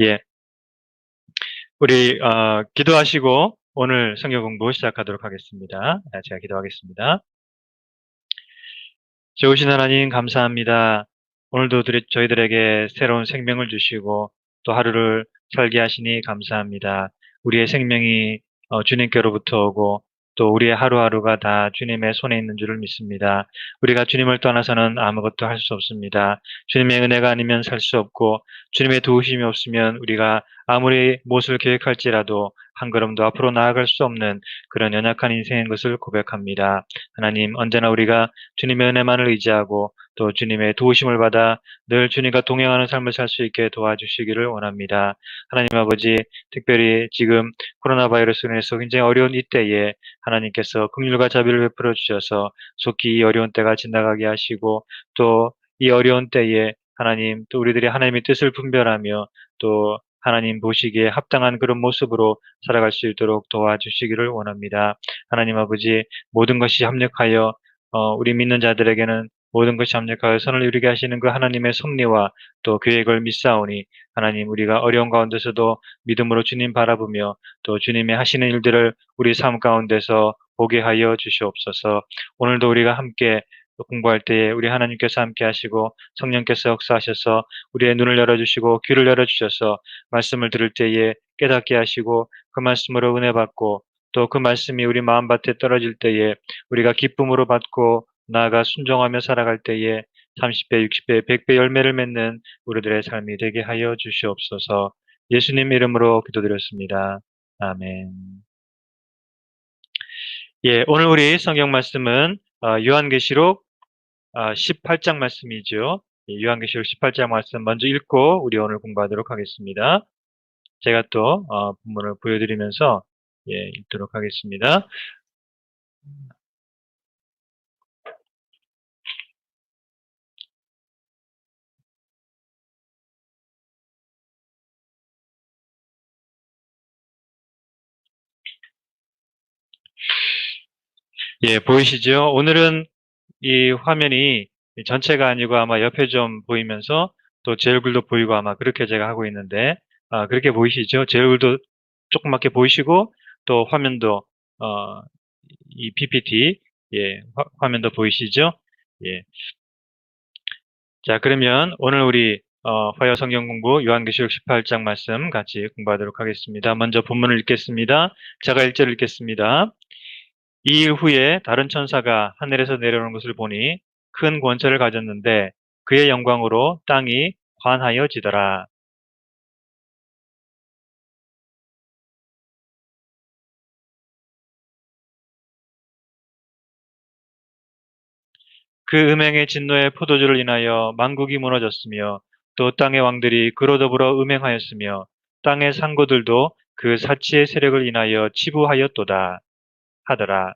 예, 우리 기도하시고 오늘 성경 공부 시작하도록 하겠습니다. 제가 기도하겠습니다. 좋으신 하나님 감사합니다. 오늘도 저희들에게 새로운 생명을 주시고 또 하루를 살게 하시니 감사합니다. 우리의 생명이 주님께로부터 오고 또 우리의 하루하루가 다 주님의 손에 있는 줄을 믿습니다. 우리가 주님을 떠나서는 아무것도 할 수 없습니다. 주님의 은혜가 아니면 살 수 없고 주님의 도우심이 없으면 우리가 아무리 무엇을 계획할지라도 한 걸음도 앞으로 나아갈 수 없는 그런 연약한 인생인 것을 고백합니다. 하나님, 언제나 우리가 주님의 은혜만을 의지하고 또 주님의 도우심을 받아 늘 주님과 동행하는 삶을 살 수 있게 도와주시기를 원합니다. 하나님 아버지, 특별히 지금 코로나 바이러스로 인해서 굉장히 어려운 이때에 하나님께서 긍휼과 자비를 베풀어 주셔서 속히 이 어려운 때가 지나가게 하시고 또 이 어려운 때에 하나님 또 우리들이 하나님의 뜻을 분별하며 또 하나님 보시기에 합당한 그런 모습으로 살아갈 수 있도록 도와주시기를 원합니다. 하나님 아버지, 모든 것이 합력하여 우리 믿는 자들에게는 모든 것이 합력하여 선을 이루게 하시는 그 하나님의 섭리와 또 계획을 믿사오니 하나님, 우리가 어려운 가운데서도 믿음으로 주님 바라보며 또 주님의 하시는 일들을 우리 삶 가운데서 보게 하여 주시옵소서. 오늘도 우리가 함께 공부할 때에 우리 하나님께서 함께 하시고 성령께서 역사하셔서 우리의 눈을 열어주시고 귀를 열어주셔서 말씀을 들을 때에 깨닫게 하시고 그 말씀으로 은혜 받고 또 그 말씀이 우리 마음밭에 떨어질 때에 우리가 기쁨으로 받고 나아가 순종하며 살아갈 때에 30배, 60배, 100배 열매를 맺는 우리들의 삶이 되게 하여 주시옵소서. 예수님 이름으로 기도드렸습니다. 아멘. 예, 오늘 우리 성경 말씀은 요한계시록 18장 말씀이죠. 예, 요한계시록 18장 말씀 먼저 읽고 우리 오늘 공부하도록 하겠습니다. 제가 또 본문을 보여드리면서 읽도록 하겠습니다. 예, 보이시죠? 오늘은 이 화면이 전체가 아니고 아마 옆에 좀 보이면서 또 제 얼굴도 보이고 아마 그렇게 제가 하고 있는데, 그렇게 보이시죠? 제 얼굴도 조그맣게 보이시고 또 화면도 어, 이 PPT 화면도 보이시죠? 예. 자, 그러면 오늘 우리 화요 성경 공부 요한계시록 18장 말씀 같이 공부하도록 하겠습니다. 먼저 본문을 읽겠습니다. 제가 1절 읽겠습니다. 이 일 후에 다른 천사가 하늘에서 내려오는 것을 보니 큰 권세를 가졌는데 그의 영광으로 땅이 환하여지더라. 그 음행의 진노의 포도주를 인하여 만국이 무너졌으며 또 땅의 왕들이 그로 더불어 음행하였으며 땅의 상고들도 그 사치의 세력을 인하여 치부하였도다 하더라.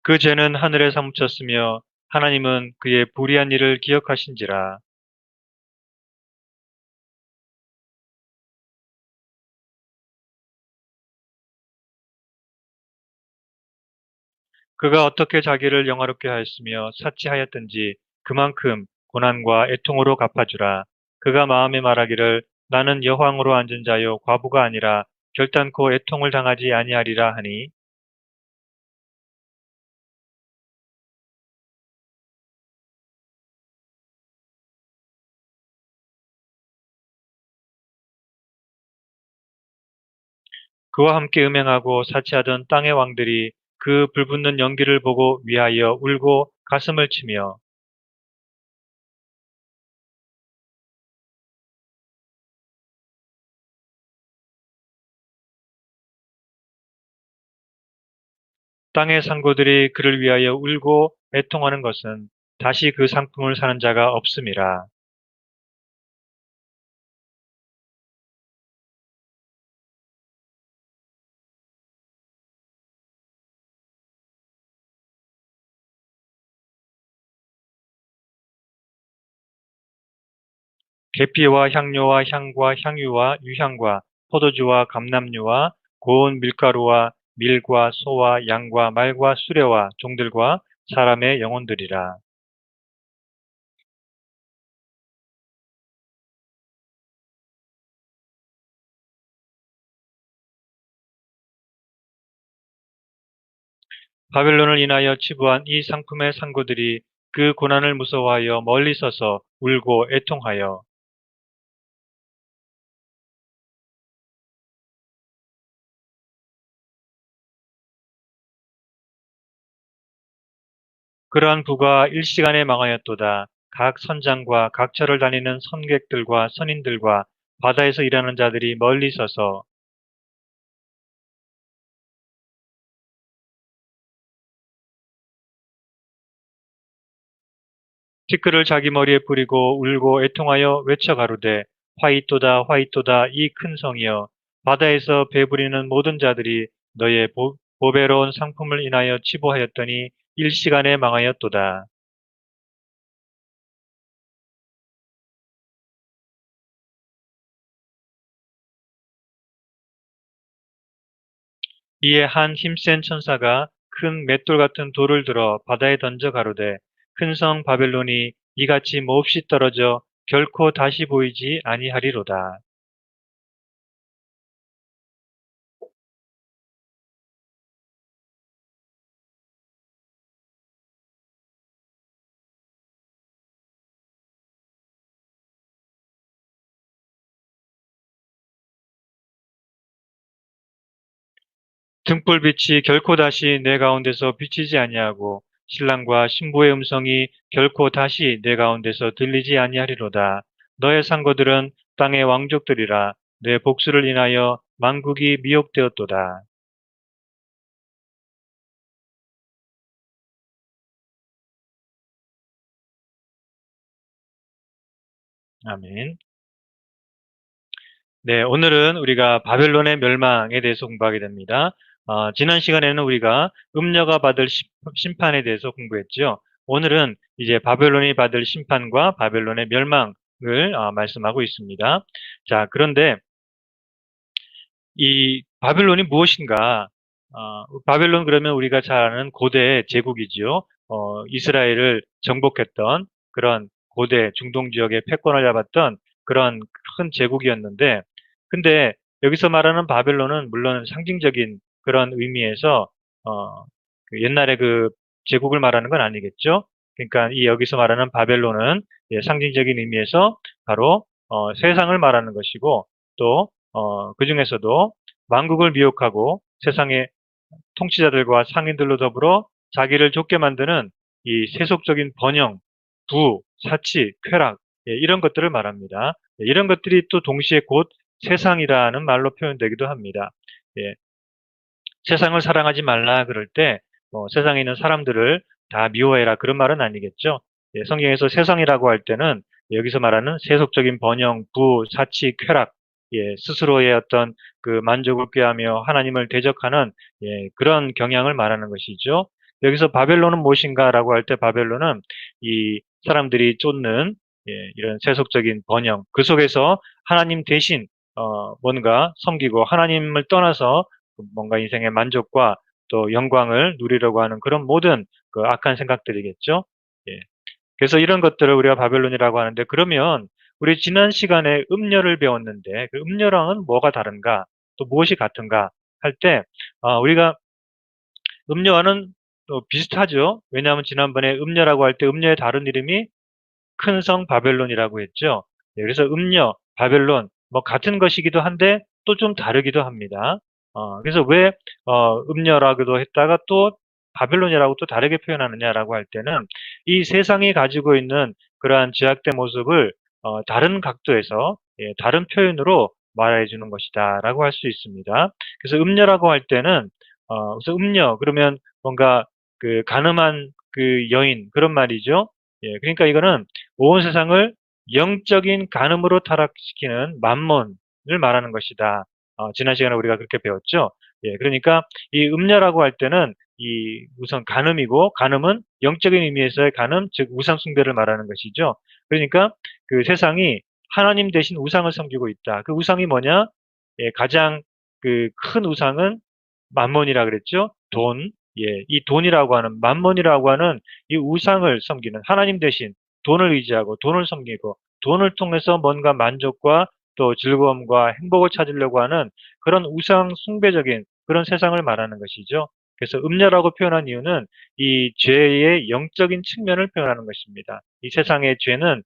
그 죄는 하늘에 사무쳤으며 하나님은 그의 불의한 일을 기억하신지라. 그가 어떻게 자기를 영화롭게 하였으며 사치하였든지 그만큼 고난과 애통으로 갚아주라. 그가 마음에 말하기를 나는 여호왕으로 앉은 자요 과부가 아니라 결단코 애통을 당하지 아니하리라 하니 그와 함께 음행하고 사치하던 땅의 왕들이 그 불붙는 연기를 보고 위하여 울고 가슴을 치며 땅의 상고들이 그를 위하여 울고 애통하는 것은 다시 그 상품을 사는 자가 없음이라. 계피와 향료와 향과 향유와 유향과 포도주와 감람류와 고운 밀가루와 밀과 소와 양과 말과 수레와 종들과 사람의 영혼들이라. 바벨론을 인하여 치부한 이 상품의 상고들이 그 고난을 무서워하여 멀리 서서 울고 애통하여 그러한 부가 일시간에 망하였도다. 각 선장과 각 처를 다니는 선객들과 선인들과 바다에서 일하는 자들이 멀리 서서 티끌을 자기 머리에 뿌리고 울고 애통하여 외쳐 가로되 화이또다 화이또다 이 큰 성이여 바다에서 배부리는 모든 자들이 너의 보배로운 상품을 인하여 치부하였더니 일시간에 망하였도다. 이에 한 힘센 천사가 큰 맷돌 같은 돌을 들어 바다에 던져 가로되 큰 성 바벨론이 이같이 몹시 떨어져 결코 다시 보이지 아니하리로다. 등불빛이 결코 다시 내 가운데서 비치지 아니하고 신랑과 신부의 음성이 결코 다시 내 가운데서 들리지 아니하리로다. 너의 상거들은 땅의 왕족들이라 내 복수를 인하여 만국이 미혹되었도다. 아멘. 네, 오늘은 우리가 바벨론의 멸망에 대해서 공부하게 됩니다. 지난 시간에는 우리가 음녀가 받을 심판에 대해서 공부했죠. 오늘은 이제 바벨론이 받을 심판과 바벨론의 멸망을 말씀하고 있습니다. 자, 그런데 이 바벨론이 무엇인가? 바벨론 그러면 우리가 잘 아는 고대 제국이지요. 이스라엘을 정복했던 그런 고대 중동 지역의 패권을 잡았던 그런 큰 제국이었는데, 근데 여기서 말하는 바벨론은 물론 상징적인 그런 의미에서 그 옛날에 그 제국을 말하는 건 아니겠죠. 그러니까 이 여기서 말하는 바벨론은 예, 상징적인 의미에서 바로 세상을 말하는 것이고 또 그 중에서도 만국을 미혹하고 세상의 통치자들과 상인들로 더불어 자기를 좁게 만드는 이 세속적인 번영, 부, 사치, 쾌락 이런 것들을 말합니다. 이런 것들이 또 동시에 곧 세상이라는 말로 표현되기도 합니다. 예, 세상을 사랑하지 말라 그럴 때 세상에 있는 사람들을 다 미워해라 그런 말은 아니겠죠. 예, 성경에서 세상이라고 할 때는 여기서 말하는 세속적인 번영, 부, 사치, 쾌락, 예, 스스로의 어떤 그 만족을 꾀하며 하나님을 대적하는 예, 그런 경향을 말하는 것이죠. 여기서 바벨론은 무엇인가라고 할 때 바벨론은 이 사람들이 쫓는 예, 이런 세속적인 번영, 그 속에서 하나님 대신 뭔가 섬기고 하나님을 떠나서 뭔가 인생의 만족과 또 영광을 누리려고 하는 그런 모든 그 악한 생각들이겠죠. 예. 그래서 이런 것들을 우리가 바벨론이라고 하는데 그러면 우리 지난 시간에 음녀를 배웠는데 그 음녀랑은 뭐가 다른가 또 무엇이 같은가 할 때 우리가 음녀와는 또 비슷하죠. 왜냐하면 지난번에 음녀라고 할 때 음녀의 다른 이름이 큰 성 바벨론이라고 했죠. 네, 그래서 음녀, 바벨론 뭐 같은 것이기도 한데 또 좀 다르기도 합니다. 그래서 왜 음녀라고도 했다가 또 바벨론이라고 또 다르게 표현하느냐라고 할 때는 이 세상이 가지고 있는 그러한 죄악된 모습을 다른 각도에서 예, 다른 표현으로 말해 주는 것이다라고 할 수 있습니다. 그래서 음녀라고 할 때는 그래서 음녀 그러면 뭔가 그 가늠한 그 여인 그런 말이죠. 예, 그러니까 이거는 온 세상을 영적인 간음으로 타락시키는 만몬을 말하는 것이다. 지난 시간에 우리가 그렇게 배웠죠. 예, 그러니까 이 음녀라고 할 때는 이 우선 간음이고 간음은 영적인 의미에서의 간음, 즉 우상 숭배를 말하는 것이죠. 그러니까 그 세상이 하나님 대신 우상을 섬기고 있다. 그 우상이 뭐냐? 예, 가장 그 큰 우상은 만몬이라 그랬죠? 돈. 예, 이 돈이라고 하는, 만몬이라고 하는 이 우상을 섬기는 하나님 대신 돈을 의지하고 돈을 섬기고 돈을 통해서 뭔가 만족과 또 즐거움과 행복을 찾으려고 하는 그런 우상 숭배적인 그런 세상을 말하는 것이죠. 그래서 음녀라고 표현한 이유는 이 죄의 영적인 측면을 표현하는 것입니다. 이 세상의 죄는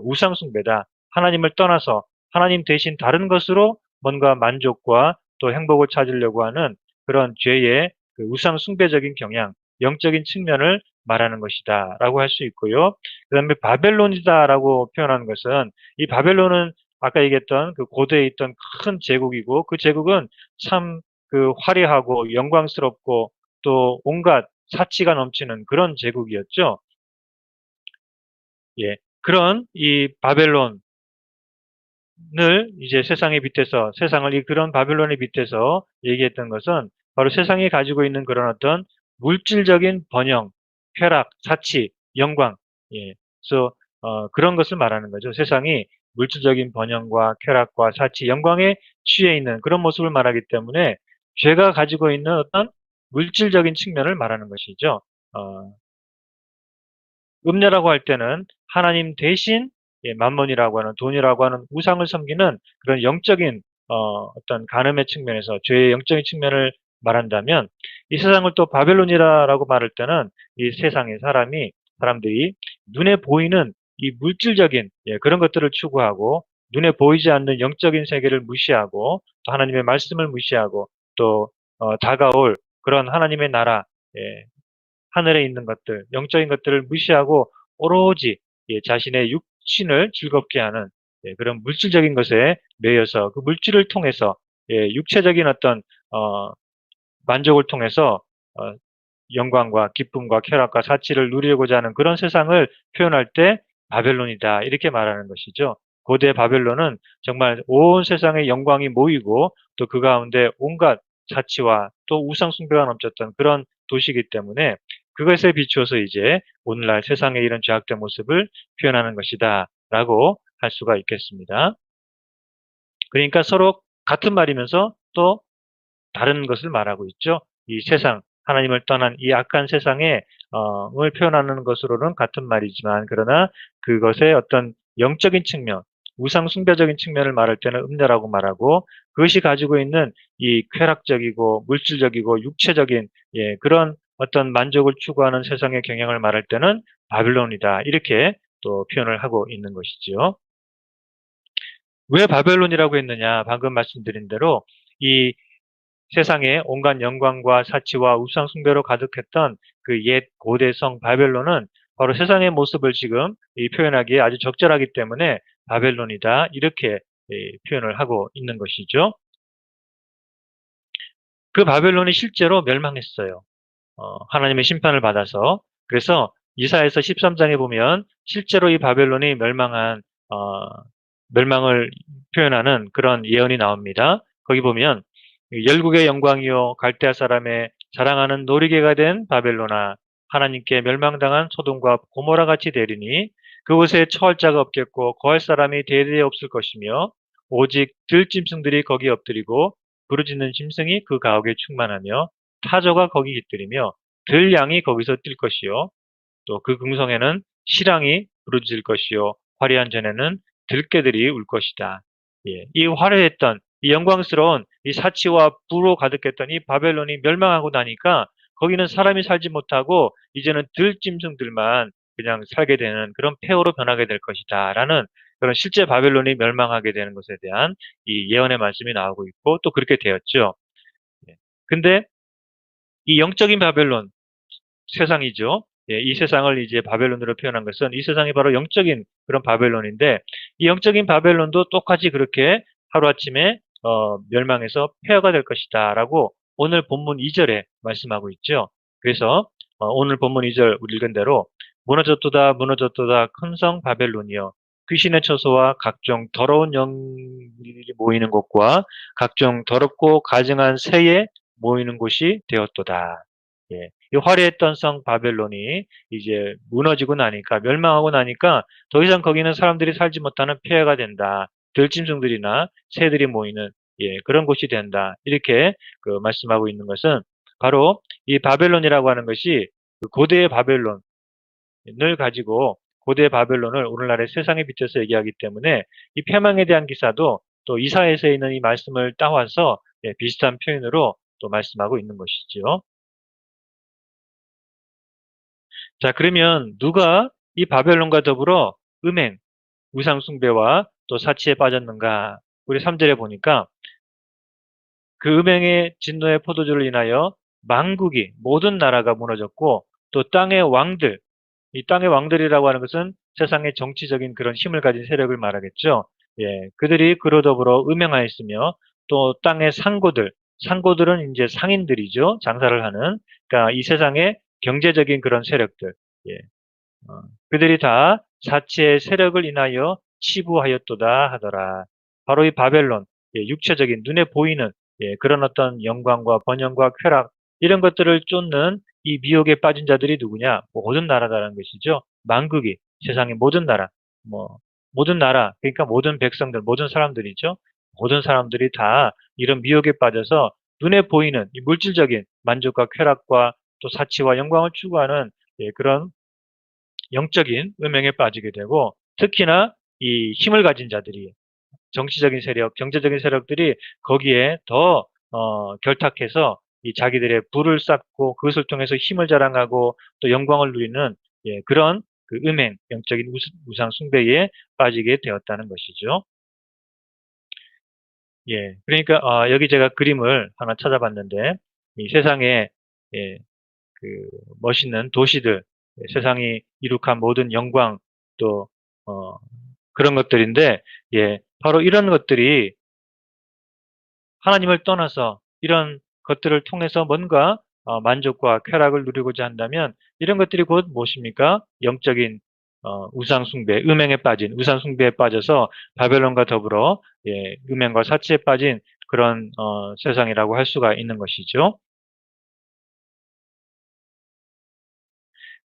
우상 숭배다. 하나님을 떠나서 하나님 대신 다른 것으로 뭔가 만족과 또 행복을 찾으려고 하는 그런 죄의 그 우상 숭배적인 경향, 영적인 측면을 말하는 것이다라고 할 수 있고요. 그다음에 바벨론이다라고 표현하는 것은 이 바벨론은 아까 얘기했던 그 고대에 있던 큰 제국이고 그 제국은 참 그 화려하고 영광스럽고 또 온갖 사치가 넘치는 그런 제국이었죠. 예. 그런 이 바벨론을 이제 세상에 빗대서 세상을 이 그런 바벨론에 빗대서 얘기했던 것은 바로 세상이 가지고 있는 그런 어떤 물질적인 번영, 쾌락, 사치, 영광. 예. 그래서 그런 것을 말하는 거죠. 세상이 물질적인 번영과 쾌락과 사치, 영광에 취해 있는 그런 모습을 말하기 때문에 죄가 가지고 있는 어떤 물질적인 측면을 말하는 것이죠. 어, 음녀라고 할 때는 하나님 대신 만몬이라고 하는 돈이라고 하는 우상을 섬기는 그런 영적인 어떤 간음의 측면에서 죄의 영적인 측면을 말한다면 이 세상을 또 바벨론이라고 말할 때는 이 세상의 사람들이 눈에 보이는 이 물질적인 그런 것들을 추구하고 눈에 보이지 않는 영적인 세계를 무시하고 또 하나님의 말씀을 무시하고 또 다가올 그런 하나님의 나라 예, 하늘에 있는 것들, 영적인 것들을 무시하고 오로지 자신의 육신을 즐겁게 하는 그런 물질적인 것에 매여서 그 물질을 통해서 육체적인 어떤 어, 만족을 통해서 어, 영광과 기쁨과 쾌락과 사치를 누리고자 하는 그런 세상을 표현할 때 바벨론이다 이렇게 말하는 것이죠. 고대 바벨론은 정말 온 세상의 영광이 모이고 또 그 가운데 온갖 사치와 또 우상 숭배가 넘쳤던 그런 도시이기 때문에 그것에 비추어서 이제 오늘날 세상의 이런 죄악된 모습을 표현하는 것이다라고 할 수가 있겠습니다. 그러니까 서로 같은 말이면서 또 다른 것을 말하고 있죠. 이 세상, 하나님을 떠난 이 악한 세상에 을 표현하는 것으로는 같은 말이지만 그러나 그것의 어떤 영적인 측면, 우상 숭배적인 측면을 말할 때는 음녀라고 말하고 그것이 가지고 있는 이 쾌락적이고 물질적이고 육체적인 그런 어떤 만족을 추구하는 세상의 경향을 말할 때는 바빌론이다. 이렇게 또 표현을 하고 있는 것이지요. 왜 바벨론이라고 했느냐? 방금 말씀드린 대로 이 세상에 온갖 영광과 사치와 우상 숭배로 가득했던 그 옛 고대성 바벨론은 바로 세상의 모습을 지금 표현하기에 아주 적절하기 때문에 바벨론이다 이렇게 표현을 하고 있는 것이죠. 그 바벨론이 실제로 멸망했어요. 하나님의 심판을 받아서. 그래서 이사야서 13장에 보면 실제로 이 바벨론이 어, 멸망을 표현하는 그런 예언이 나옵니다. 거기 보면 열국의 영광이요 갈대아 사람의 자랑하는 놀이개가 된 바벨론아 하나님께 멸망당한 소돔과 고모라 같이 되리니 그곳에 처할 자가 없겠고 거할 사람이 대대에 없을 것이며 오직 들짐승들이 거기 엎드리고 부르짖는 짐승이 그 가옥에 충만하며 타조가 거기 깃들이며 들양이 거기서 뛸 것이요 또 그 궁성에는 실랑이 부르짖을 것이요 화려한 전에는 들깨들이 울 것이다. 예, 이 화려했던 이 영광스러운 이 사치와 부로 가득했던 이 바벨론이 멸망하고 나니까 거기는 사람이 살지 못하고 이제는 들짐승들만 그냥 살게 되는 그런 폐허로 변하게 될 것이다라는 그런 실제 바벨론이 멸망하게 되는 것에 대한 이 예언의 말씀이 나오고 있고 또 그렇게 되었죠. 예. 근데 이 영적인 바벨론 세상이죠. 예, 이 세상을 이제 바벨론으로 표현한 것은 이 세상이 바로 영적인 그런 바벨론인데 이 영적인 바벨론도 똑같이 그렇게 하루아침에 멸망해서 폐허가 될 것이다라고 오늘 본문 2절에 말씀하고 있죠. 그래서 오늘 본문 2절 우리 읽은 대로 무너졌도다 무너졌도다 큰 성 바벨론이여 귀신의 처소와 각종 더러운 영들이 모이는 곳과 각종 더럽고 가증한 새에 모이는 곳이 되었도다. 예. 이 화려했던 성 바벨론이 이제 무너지고 나니까 멸망하고 나니까 더 이상 거기는 사람들이 살지 못하는 폐허가 된다. 들짐승들이나 새들이 모이는 그런 곳이 된다. 이렇게 말씀하고 있는 것은 바로 이 바벨론이라고 하는 것이 그 고대의 바벨론을 가지고 고대 바벨론을 오늘날의 세상에 빗대서 얘기하기 때문에 이 패망에 대한 기사도 또 이사야서에 있는 이 말씀을 따와서 비슷한 표현으로 또 말씀하고 있는 것이지요. 자, 그러면 누가 이 바벨론과 더불어 음행, 우상 숭배와 또 사치에 빠졌는가? 우리 3절에 보니까 그 음행의 진노의 포도주를 인하여 만국이 모든 나라가 무너졌고 또 땅의 왕들, 이 땅의 왕들이라고 하는 것은 세상의 정치적인 그런 힘을 가진 세력을 말하겠죠. 그들이 그로 더불어 음행하였으며 또 땅의 상고들, 상고들은 이제 상인들이죠. 장사를 하는. 그러니까 이 세상의 경제적인 그런 세력들. 예, 그들이 다 사치의 세력을 인하여 치부하였도다 하더라. 바로 이 바벨론, 육체적인 눈에 보이는 그런 어떤 영광과 번영과 쾌락 이런 것들을 쫓는 이 미혹에 빠진 자들이 누구냐? 모든 나라다라는 것이죠. 만국이 세상의 모든 나라, 뭐 모든 나라 그러니까 모든 백성들, 모든 사람들이죠. 모든 사람들이 다 이런 미혹에 빠져서 눈에 보이는 이 물질적인 만족과 쾌락과 또 사치와 영광을 추구하는 그런 영적인 음행에 빠지게 되고 특히나 이 힘을 가진 자들이 정치적인 세력, 경제적인 세력들이 거기에 더 결탁해서 이 자기들의 부를 쌓고 그것을 통해서 힘을 자랑하고 또 영광을 누리는 그런 그 음행, 영적인 우상 숭배에 빠지게 되었다는 것이죠. 그러니까 여기 제가 그림을 하나 찾아봤는데 이 세상에 예, 그 멋있는 도시들, 세상이 이룩한 모든 영광 또 어, 그런 것들인데 바로 이런 것들이 하나님을 떠나서 이런 것들을 통해서 뭔가 만족과 쾌락을 누리고자 한다면 이런 것들이 곧 무엇입니까? 영적인 우상 숭배, 음행에 빠진 우상 숭배에 빠져서 바벨론과 더불어 음행과 사치에 빠진 그런 세상이라고 할 수가 있는 것이죠.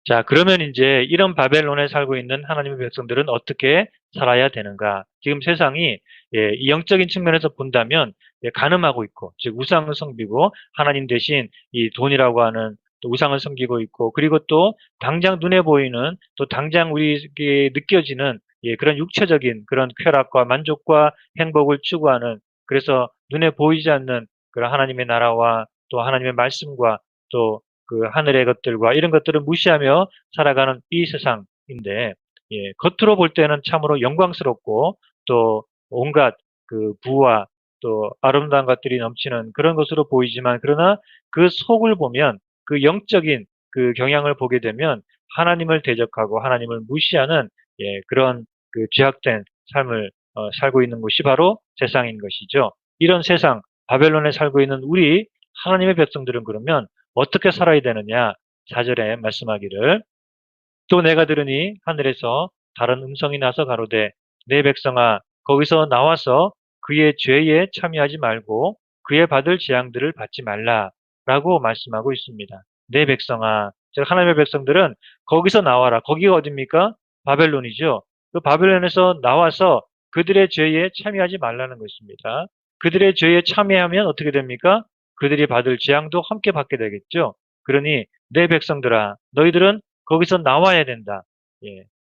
자, 그러면 이제 이런 바벨론에 살고 있는 하나님의 백성들은 어떻게 살아야 되는가? 지금 세상이 이 영적인 측면에서 본다면 간음하고 있고, 즉 우상을 섬기고 하나님 대신 이 돈이라고 하는 또 우상을 섬기고 있고, 그리고 또 당장 눈에 보이는 또 당장 우리에게 느껴지는 그런 육체적인 그런 쾌락과 만족과 행복을 추구하는 그래서 눈에 보이지 않는 그런 하나님의 나라와 또 하나님의 말씀과 또 그 하늘의 것들과 이런 것들을 무시하며 살아가는 이 세상인데 겉으로 볼 때는 참으로 영광스럽고 또 온갖 그 부와 또 아름다운 것들이 넘치는 그런 것으로 보이지만 그러나 그 속을 보면 그 영적인 그 경향을 보게 되면 하나님을 대적하고 하나님을 무시하는 그런 그 죄악된 삶을 살고 있는 곳이 바로 세상인 것이죠. 이런 세상 바벨론에 살고 있는 우리 하나님의 백성들은 그러면 어떻게 살아야 되느냐? 4절에 말씀하기를 또 내가 들으니 하늘에서 다른 음성이 나서 가로되 내 백성아 거기서 나와서 그의 죄에 참여하지 말고 그의 받을 재앙들을 받지 말라라고 말씀하고 있습니다. 내 백성아, 즉 하나님의 백성들은 거기서 나와라. 거기가 어디입니까? 바벨론이죠. 그 바벨론에서 나와서 그들의 죄에 참여하지 말라는 것입니다. 그들의 죄에 참여하면 어떻게 됩니까? 그들이 받을 재앙도 함께 받게 되겠죠. 그러니 내 백성들아, 너희들은 거기서 나와야 된다.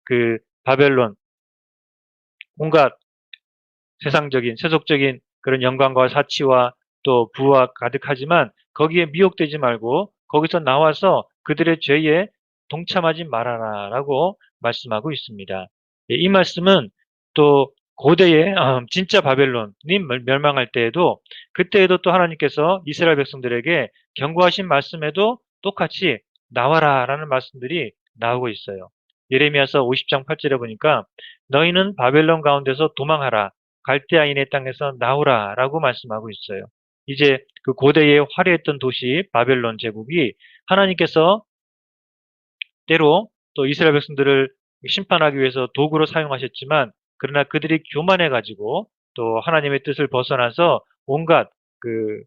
그 바벨론 온갖 세상적인 세속적인 그런 영광과 사치와 또 부와 가득하지만 거기에 미혹되지 말고 거기서 나와서 그들의 죄에 동참하지 말아라라고 말씀하고 있습니다. 이 말씀은 또 고대의 진짜 바벨론이 멸망할 때에도 그때에도 또 하나님께서 이스라엘 백성들에게 경고하신 말씀에도 똑같이 나와라라는 말씀들이 나오고 있어요. 예레미야서 50장 8절에 보니까 너희는 바벨론 가운데서 도망하라. 갈대아인의 땅에서 나오라라고 말씀하고 있어요. 이제 그 고대의 화려했던 도시 바벨론 제국이 하나님께서 때로 또 이스라엘 백성들을 심판하기 위해서 도구로 사용하셨지만 그러나 그들이 교만해 가지고 또 하나님의 뜻을 벗어나서 온갖 그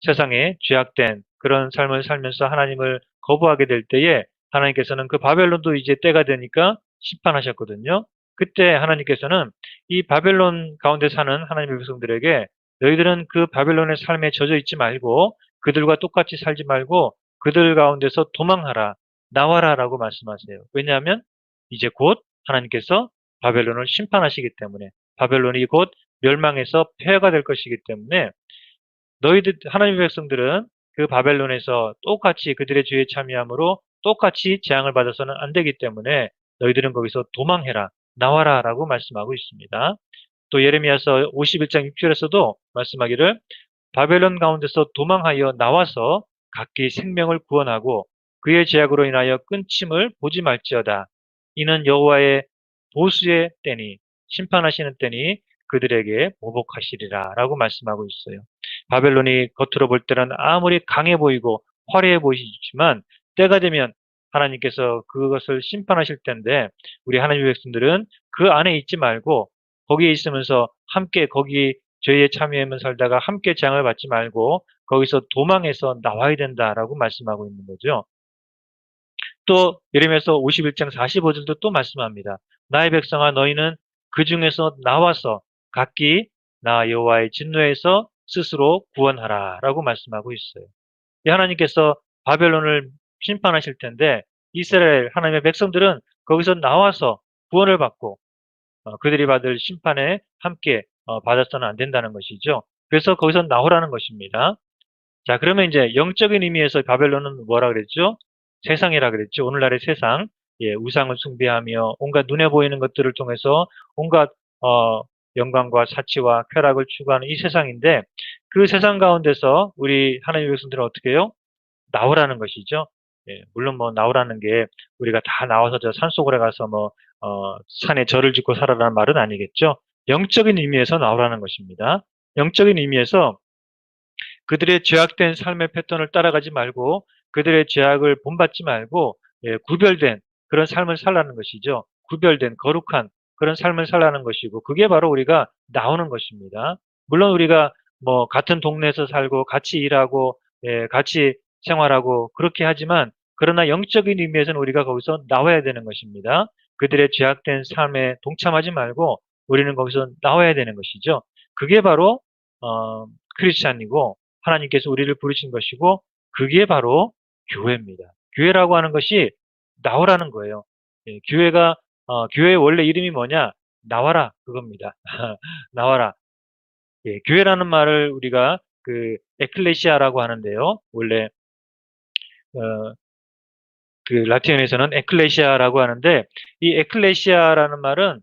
세상에 죄악된 그런 삶을 살면서 하나님을 거부하게 될 때에 하나님께서는 그 바벨론도 이제 때가 되니까 심판하셨거든요. 그때 하나님께서는 이 바벨론 가운데 사는 하나님의 백성들에게 너희들은 그 바벨론의 삶에 젖어 있지 말고 그들과 똑같이 살지 말고 그들 가운데서 도망하라. 나와라라고 말씀하세요. 왜냐하면 이제 곧 하나님께서 바벨론을 심판하시기 때문에 바벨론이 곧 멸망해서 폐허가 될 것이기 때문에 너희들 하나님의 백성들은 그 바벨론에서 똑같이 그들의 죄에 참여함으로 똑같이 재앙을 받아서는 안 되기 때문에 너희들은 거기서 도망해라. 나와라라고 말씀하고 있습니다. 또 예레미야서 51장 6절에서도 말씀하기를 바벨론 가운데서 도망하여 나와서 각기 생명을 구원하고 그의 죄악으로 인하여 끊침을 보지 말지어다. 이는 여호와의 보수의 때니 심판하시는 때니 그들에게 보복하시리라 라고 말씀하고 있어요. 바벨론이 겉으로 볼 때는 아무리 강해 보이고 화려해 보이지만 때가 되면 하나님께서 그것을 심판하실 텐데 우리 하나님의 백성들은 그 안에 있지 말고 거기에 있으면서 함께 거기 죄에 참여하면 살다가 함께 재앙을 받지 말고 거기서 도망해서 나와야 된다라고 말씀하고 있는 거죠. 또 예레미야서 51장 45절도 또 말씀합니다. 나의 백성아 너희는 그 중에서 나와서 각기 나 여호와의 진노에서 스스로 구원하라라고 말씀하고 있어요. 하나님께서 바벨론을 심판하실 텐데 이스라엘 하나님의 백성들은 거기서 나와서 구원을 받고 그들이 받을 심판에 함께 받아서는 안 된다는 것이죠. 그래서 거기서 나오라는 것입니다. 자, 그러면 이제 영적인 의미에서 바벨론은 뭐라 그랬죠? 세상이라 그랬죠. 오늘날의 세상, 예, 우상을 숭배하며 온갖 눈에 보이는 것들을 통해서 온갖 영광과 사치와 쾌락을 추구하는 이 세상인데 그 세상 가운데서 우리 하나님의 백성들은 어떻게 해요? 나오라는 것이죠. 예, 물론 뭐 나오라는 게 우리가 다 나와서 저 산속으로 가서 뭐 산에 절을 짓고 살아라는 말은 아니겠죠. 영적인 의미에서 나오라는 것입니다. 영적인 의미에서 그들의 죄악된 삶의 패턴을 따라가지 말고 그들의 죄악을 본받지 말고 예, 구별된 그런 삶을 살라는 것이죠. 구별된 거룩한 그런 삶을 살라는 것이고 그게 바로 우리가 나오는 것입니다. 물론 우리가 뭐 같은 동네에서 살고 같이 일하고 예, 같이 생활하고 그렇게 하지만 그러나 영적인 의미에서는 우리가 거기서 나와야 되는 것입니다. 그들의 죄악된 삶에 동참하지 말고 우리는 거기서 나와야 되는 것이죠. 그게 바로 크리스찬이고 하나님께서 우리를 부르신 것이고 그게 바로 교회입니다. 교회라고 하는 것이 나오라는 거예요. 예, 교회의 원래 이름이 뭐냐? 나와라 그겁니다. 나와라. 예, 교회라는 말을 우리가 그 에클레시아라고 하는데요. 원래 어, 그 라틴어에서는 에클레시아라고 하는데 이 에클레시아라는 말은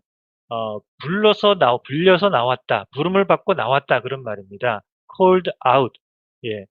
불려서 나왔다. 부름을 받고 나왔다. 그런 말입니다. called out. 예.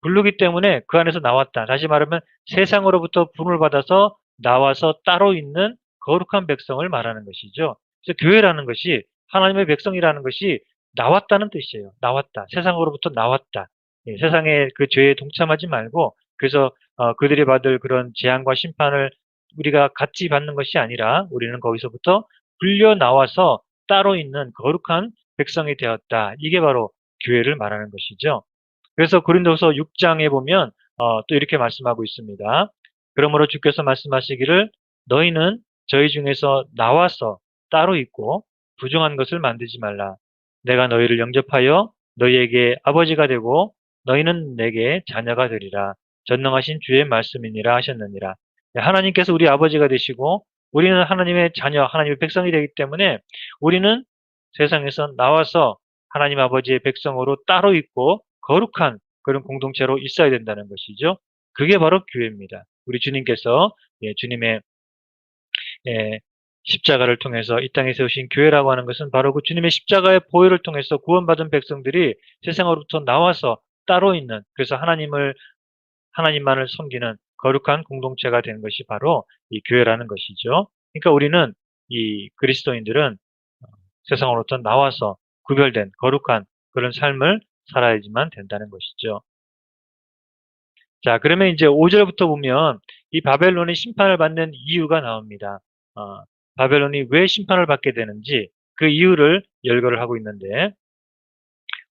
부르기 때문에 그 안에서 나왔다. 다시 말하면 세상으로부터 부름을 받아서 나와서 따로 있는 거룩한 백성을 말하는 것이죠. 그래서 교회라는 것이 하나님의 백성이라는 것이 나왔다는 뜻이에요. 나왔다. 세상으로부터 나왔다. 예, 세상의 그 죄에 동참하지 말고 그래서 그들이 받을 그런 재앙과 심판을 우리가 같이 받는 것이 아니라 우리는 거기서부터 불려 나와서 따로 있는 거룩한 백성이 되었다. 이게 바로 교회를 말하는 것이죠. 그래서 고린도서 6장에 보면 또 이렇게 말씀하고 있습니다. 그러므로 주께서 말씀하시기를 너희는 저희 중에서 나와서 따로 있고 부정한 것을 만들지 말라. 내가 너희를 영접하여 너희에게 아버지가 되고 너희는 내게 자녀가 되리라. 전능하신 주의 말씀이니라 하셨느니라. 하나님께서 우리 아버지가 되시고 우리는 하나님의 자녀, 하나님의 백성이 되기 때문에 우리는 세상에서 나와서 하나님 아버지의 백성으로 따로 있고 거룩한 그런 공동체로 있어야 된다는 것이죠. 그게 바로 교회입니다. 우리 주님께서 주님의 십자가를 통해서 이 땅에 세우신 교회라고 하는 것은 바로 그 주님의 십자가의 보혈을 통해서 구원받은 백성들이 세상으로부터 나와서 따로 있는 그래서 하나님만을 섬기는 거룩한 공동체가 되는 것이 바로 이 교회라는 것이죠. 그러니까 우리는 이 그리스도인들은 세상으로부터 나와서 구별된 거룩한 그런 삶을 살아야지만 된다는 것이죠. 자, 그러면 이제 5절부터 보면 이 바벨론이 심판을 받는 이유가 나옵니다. 바벨론이 왜 심판을 받게 되는지 그 이유를 열거를 하고 있는데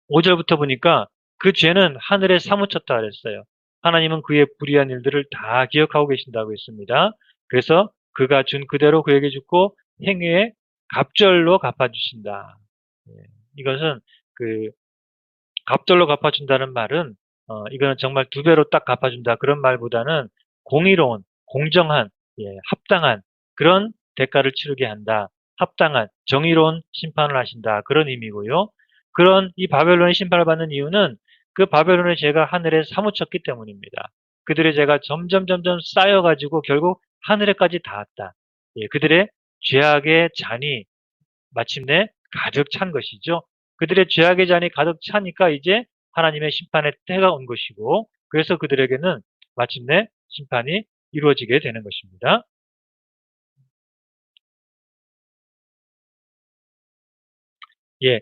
5절부터 보니까 그 죄는 하늘에 사무쳤다 그랬어요. 하나님은 그의 불의한 일들을 다 기억하고 계신다고 했습니다. 그래서 그가 준 그대로 그에게 주고 행위에 갑절로 갚아주신다. 예, 이것은 그 갑절로 갚아준다는 말은 이거는 정말 두 배로 딱 갚아준다 그런 말보다는 공의로운, 공정한, 합당한 그런 대가를 치르게 한다. 합당한, 정의로운 심판을 하신다. 그런 의미고요. 그런 이 바벨론의 심판을 받는 이유는 그 바벨론의 죄가 하늘에 사무쳤기 때문입니다. 그들의 죄가 점점 쌓여가지고 결국 하늘에까지 닿았다. 그들의 죄악의 잔이 마침내 가득 찬 것이죠. 그들의 죄악의 잔이 가득 차니까 이제 하나님의 심판의 때가 온 것이고, 그래서 그들에게는 마침내 심판이 이루어지게 되는 것입니다. 예,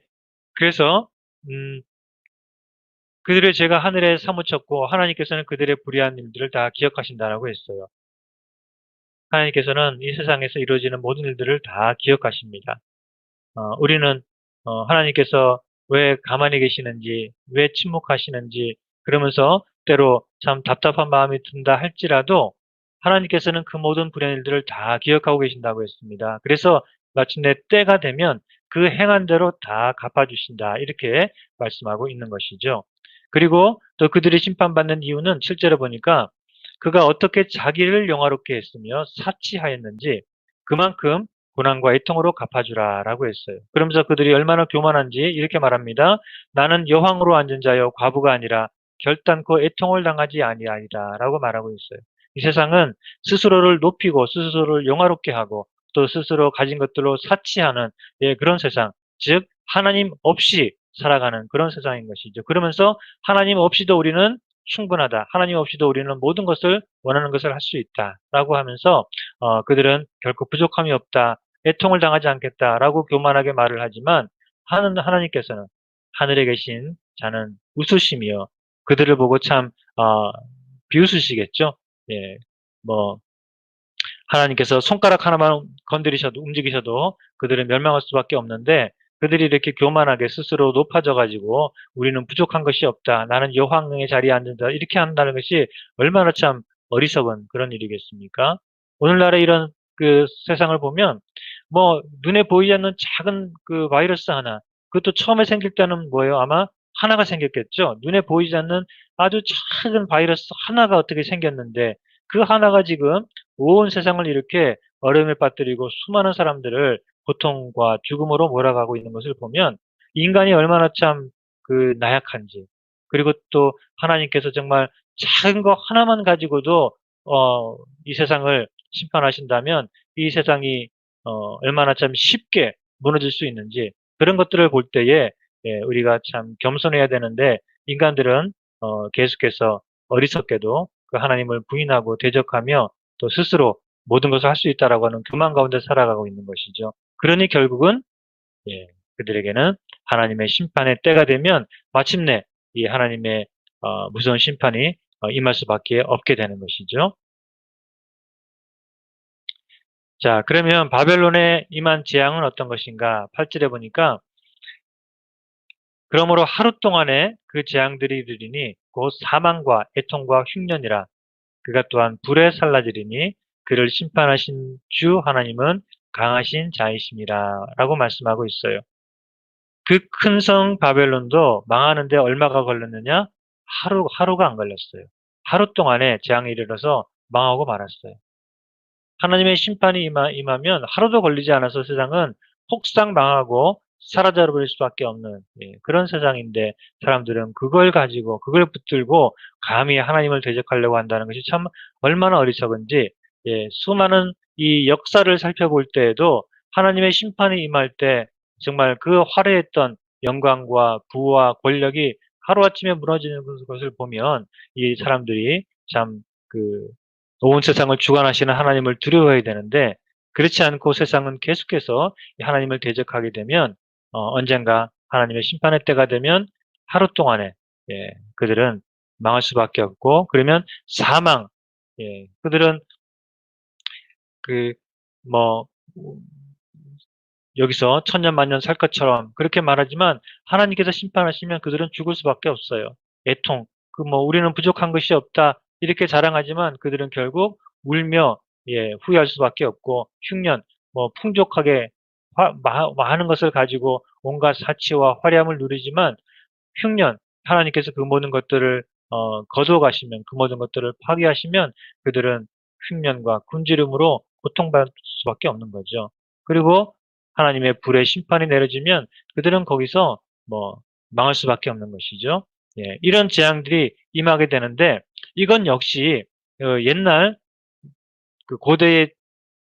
그래서 그들의 죄가 하늘에 사무쳤고 하나님께서는 그들의 불의한 일들을 다 기억하신다라고 했어요. 하나님께서는 이 세상에서 이루어지는 모든 일들을 다 기억하십니다. 우리는 하나님께서 왜 가만히 계시는지, 왜 침묵하시는지, 그러면서 때로 참 답답한 마음이 든다 할지라도 하나님께서는 그 모든 불의한 일들을 다 기억하고 계신다고 했습니다. 그래서 마침내 때가 되면 그 행한 대로 다 갚아주신다. 이렇게 말씀하고 있는 것이죠. 그리고 또 그들이 심판받는 이유는 실제로 보니까 그가 어떻게 자기를 영화롭게 했으며 사치하였는지 그만큼 고난과 애통으로 갚아주라라고 했어요. 그러면서 그들이 얼마나 교만한지 이렇게 말합니다. 나는 여왕으로 앉은 자여 과부가 아니라 결단코 애통을 당하지 아니하리라라고 말하고 있어요. 이 세상은 스스로를 높이고 스스로를 영화롭게 하고 또 스스로 가진 것들로 사치하는 그런 세상, 즉 하나님 없이 살아가는 그런 세상인 것이죠. 그러면서 하나님 없이도 우리는 충분하다. 하나님 없이도 우리는 모든 것을 원하는 것을 할 수 있다라고 하면서 그들은 결코 부족함이 없다. 애통을 당하지 않겠다라고 교만하게 말을 하지만 하나님께서는 하늘에 계신 자는 웃으시며 그들을 보고 참 비웃으시겠죠. 예, 뭐 하나님께서 손가락 하나만 건드리셔도 움직이셔도 그들은 멸망할 수밖에 없는데 그들이 이렇게 교만하게 스스로 높아져 가지고 우리는 부족한 것이 없다. 나는 여호와의 자리에 앉는다. 이렇게 한다는 것이 얼마나 참 어리석은 그런 일이겠습니까? 오늘날의 이런 그 세상을 보면 뭐 눈에 보이지 않는 작은 그 바이러스 하나 그것도 처음에 생길 때는 뭐예요? 아마 하나가 생겼겠죠. 눈에 보이지 않는 아주 작은 바이러스 하나가 어떻게 생겼는데 그 하나가 지금 온 세상을 이렇게 어려움에 빠뜨리고 수많은 사람들을 고통과 죽음으로 몰아가고 있는 것을 보면 인간이 얼마나 참 그 나약한지 그리고 또 하나님께서 정말 작은 거 하나만 가지고도 이 세상을 심판하신다면 이 세상이 얼마나 참 쉽게 무너질 수 있는지 그런 것들을 볼 때에 우리가 참 겸손해야 되는데 인간들은 계속해서 어리석게도 그 하나님을 부인하고 대적하며 또 스스로 모든 것을 할 수 있다라고 하는 교만 가운데 살아가고 있는 것이죠. 그러니 결국은 그들에게는 하나님의 심판의 때가 되면 마침내 이 하나님의 무서운 심판이 임할 수밖에 없게 되는 것이죠. 자, 그러면 바벨론에 임한 재앙은 어떤 것인가? 8절에 보니까 그러므로 하루 동안에 그 재앙들이 이르리니 곧 사망과 애통과 흉년이라 그가 또한 불에 살라지리니 그를 심판하신 주 하나님은 강하신 자이심이라 라고 말씀하고 있어요. 그 큰 성 바벨론도 망하는데 얼마가 걸렸느냐? 하루가 안 걸렸어요. 하루 동안에 재앙이 이르러서 망하고 말았어요. 하나님의 심판이 임하면 하루도 걸리지 않아서 세상은 폭삭 망하고 사라져 버릴 수밖에 없는 그런 세상인데 사람들은 그걸 가지고 그걸 붙들고 감히 하나님을 대적하려고 한다는 것이 참 얼마나 어리석은지 수많은 이 역사를 살펴볼 때에도 하나님의 심판이 임할 때 정말 그 화려했던 영광과 부와 권력이 하루아침에 무너지는 것을 보면 이 사람들이 참그 온 세상을 주관하시는 하나님을 두려워해야 되는데 그렇지 않고 세상은 계속해서 하나님을 대적하게 되면 언젠가 하나님의 심판의 때가 되면 하루 동안에 그들은 망할 수밖에 없고 그러면 사망 그들은 그 뭐 여기서 천년 만년 살 것처럼 그렇게 말하지만 하나님께서 심판하시면 그들은 죽을 수밖에 없어요. 애통 그 뭐 우리는 부족한 것이 없다 이렇게 자랑하지만 그들은 결국 울며 후회할 수밖에 없고 흉년 뭐 풍족하게 많은 것을 가지고 온갖 사치와 화려함을 누리지만 흉년 하나님께서 그 모든 것들을 거두어 가시면, 그 모든 것들을 파괴하시면 그들은 흉년과 굶주림으로 고통받을 수밖에 없는 거죠. 그리고 하나님의 불의 심판이 내려지면 그들은 거기서 뭐 망할 수밖에 없는 것이죠. 예, 이런 재앙들이 임하게 되는데, 이건 역시 옛날 그 고대의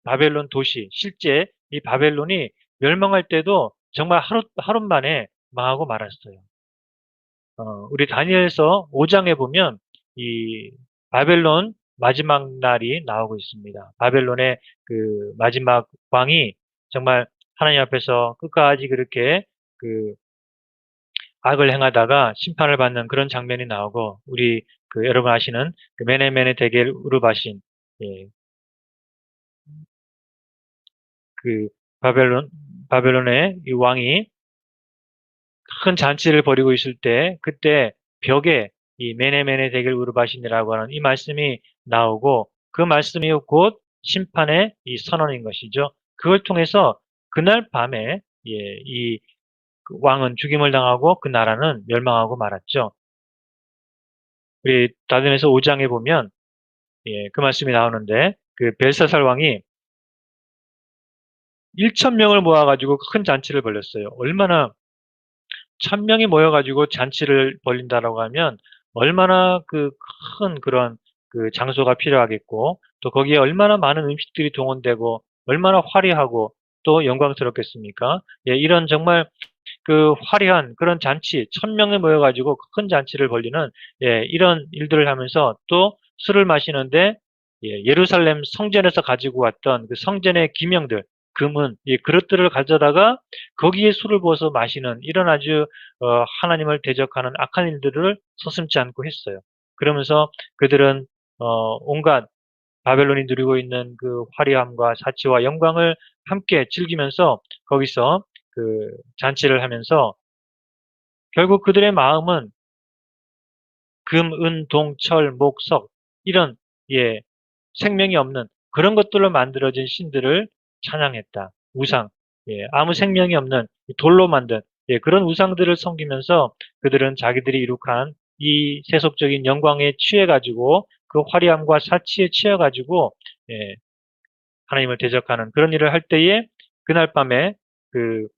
바벨론 도시, 실제 이 바벨론이 멸망할 때도 정말 하루 만에 망하고 말았어요. 우리 다니엘서 5장에 보면 이 바벨론 마지막 날이 나오고 있습니다. 바벨론의 그 마지막 왕이 정말 하나님 앞에서 끝까지 그렇게 그 악을 행하다가 심판을 받는 그런 장면이 나오고, 우리 그 여러분 아시는 그 메네메네 데겔 우르바신, 예, 그 바벨론의 이 왕이 큰 잔치를 벌이고 있을 때, 그때 벽에 이 메네메네 데겔 우르바신이라고 하는 이 말씀이 나오고, 그 말씀이 곧 심판의 이 선언인 것이죠. 그걸 통해서 그날 밤에, 예, 이 왕은 죽임을 당하고 그 나라는 멸망하고 말았죠. 우리 다니엘서 5장에 보면, 예, 그 말씀이 나오는데, 그 벨사살 왕이 1,000명을 모아가지고 큰 잔치를 벌였어요. 얼마나 1,000명이 모여가지고 잔치를 벌린다라고 하면 얼마나 그 큰 그런 그 장소가 필요하겠고, 또 거기에 얼마나 많은 음식들이 동원되고 얼마나 화려하고 또 영광스럽겠습니까? 예, 이런 정말 그 화려한 그런 잔치, 1,000명이 모여가지고 큰 잔치를 벌리는, 예, 이런 일들을 하면서 또 술을 마시는데, 예, 예루살렘 성전에서 가지고 왔던 그 성전의 기명들, 금은 이 그릇들을 가져다가 거기에 술을 부어서 마시는 이런 아주 하나님을 대적하는 악한 일들을 서슴지 않고 했어요. 그러면서 그들은 온갖 바벨론이 누리고 있는 그 화려함과 사치와 영광을 함께 즐기면서 거기서 그 잔치를 하면서 결국 그들의 마음은 금, 은, 동, 철, 목, 석 이런, 예, 생명이 없는 그런 것들로 만들어진 신들을 찬양했다. 우상, 예, 아무 생명이 없는 돌로 만든, 예, 그런 우상들을 섬기면서 그들은 자기들이 이룩한 이 세속적인 영광에 취해가지고 그 화려함과 사치에 취해가지고, 예, 하나님을 대적하는 그런 일을 할 때에 그날 밤에 그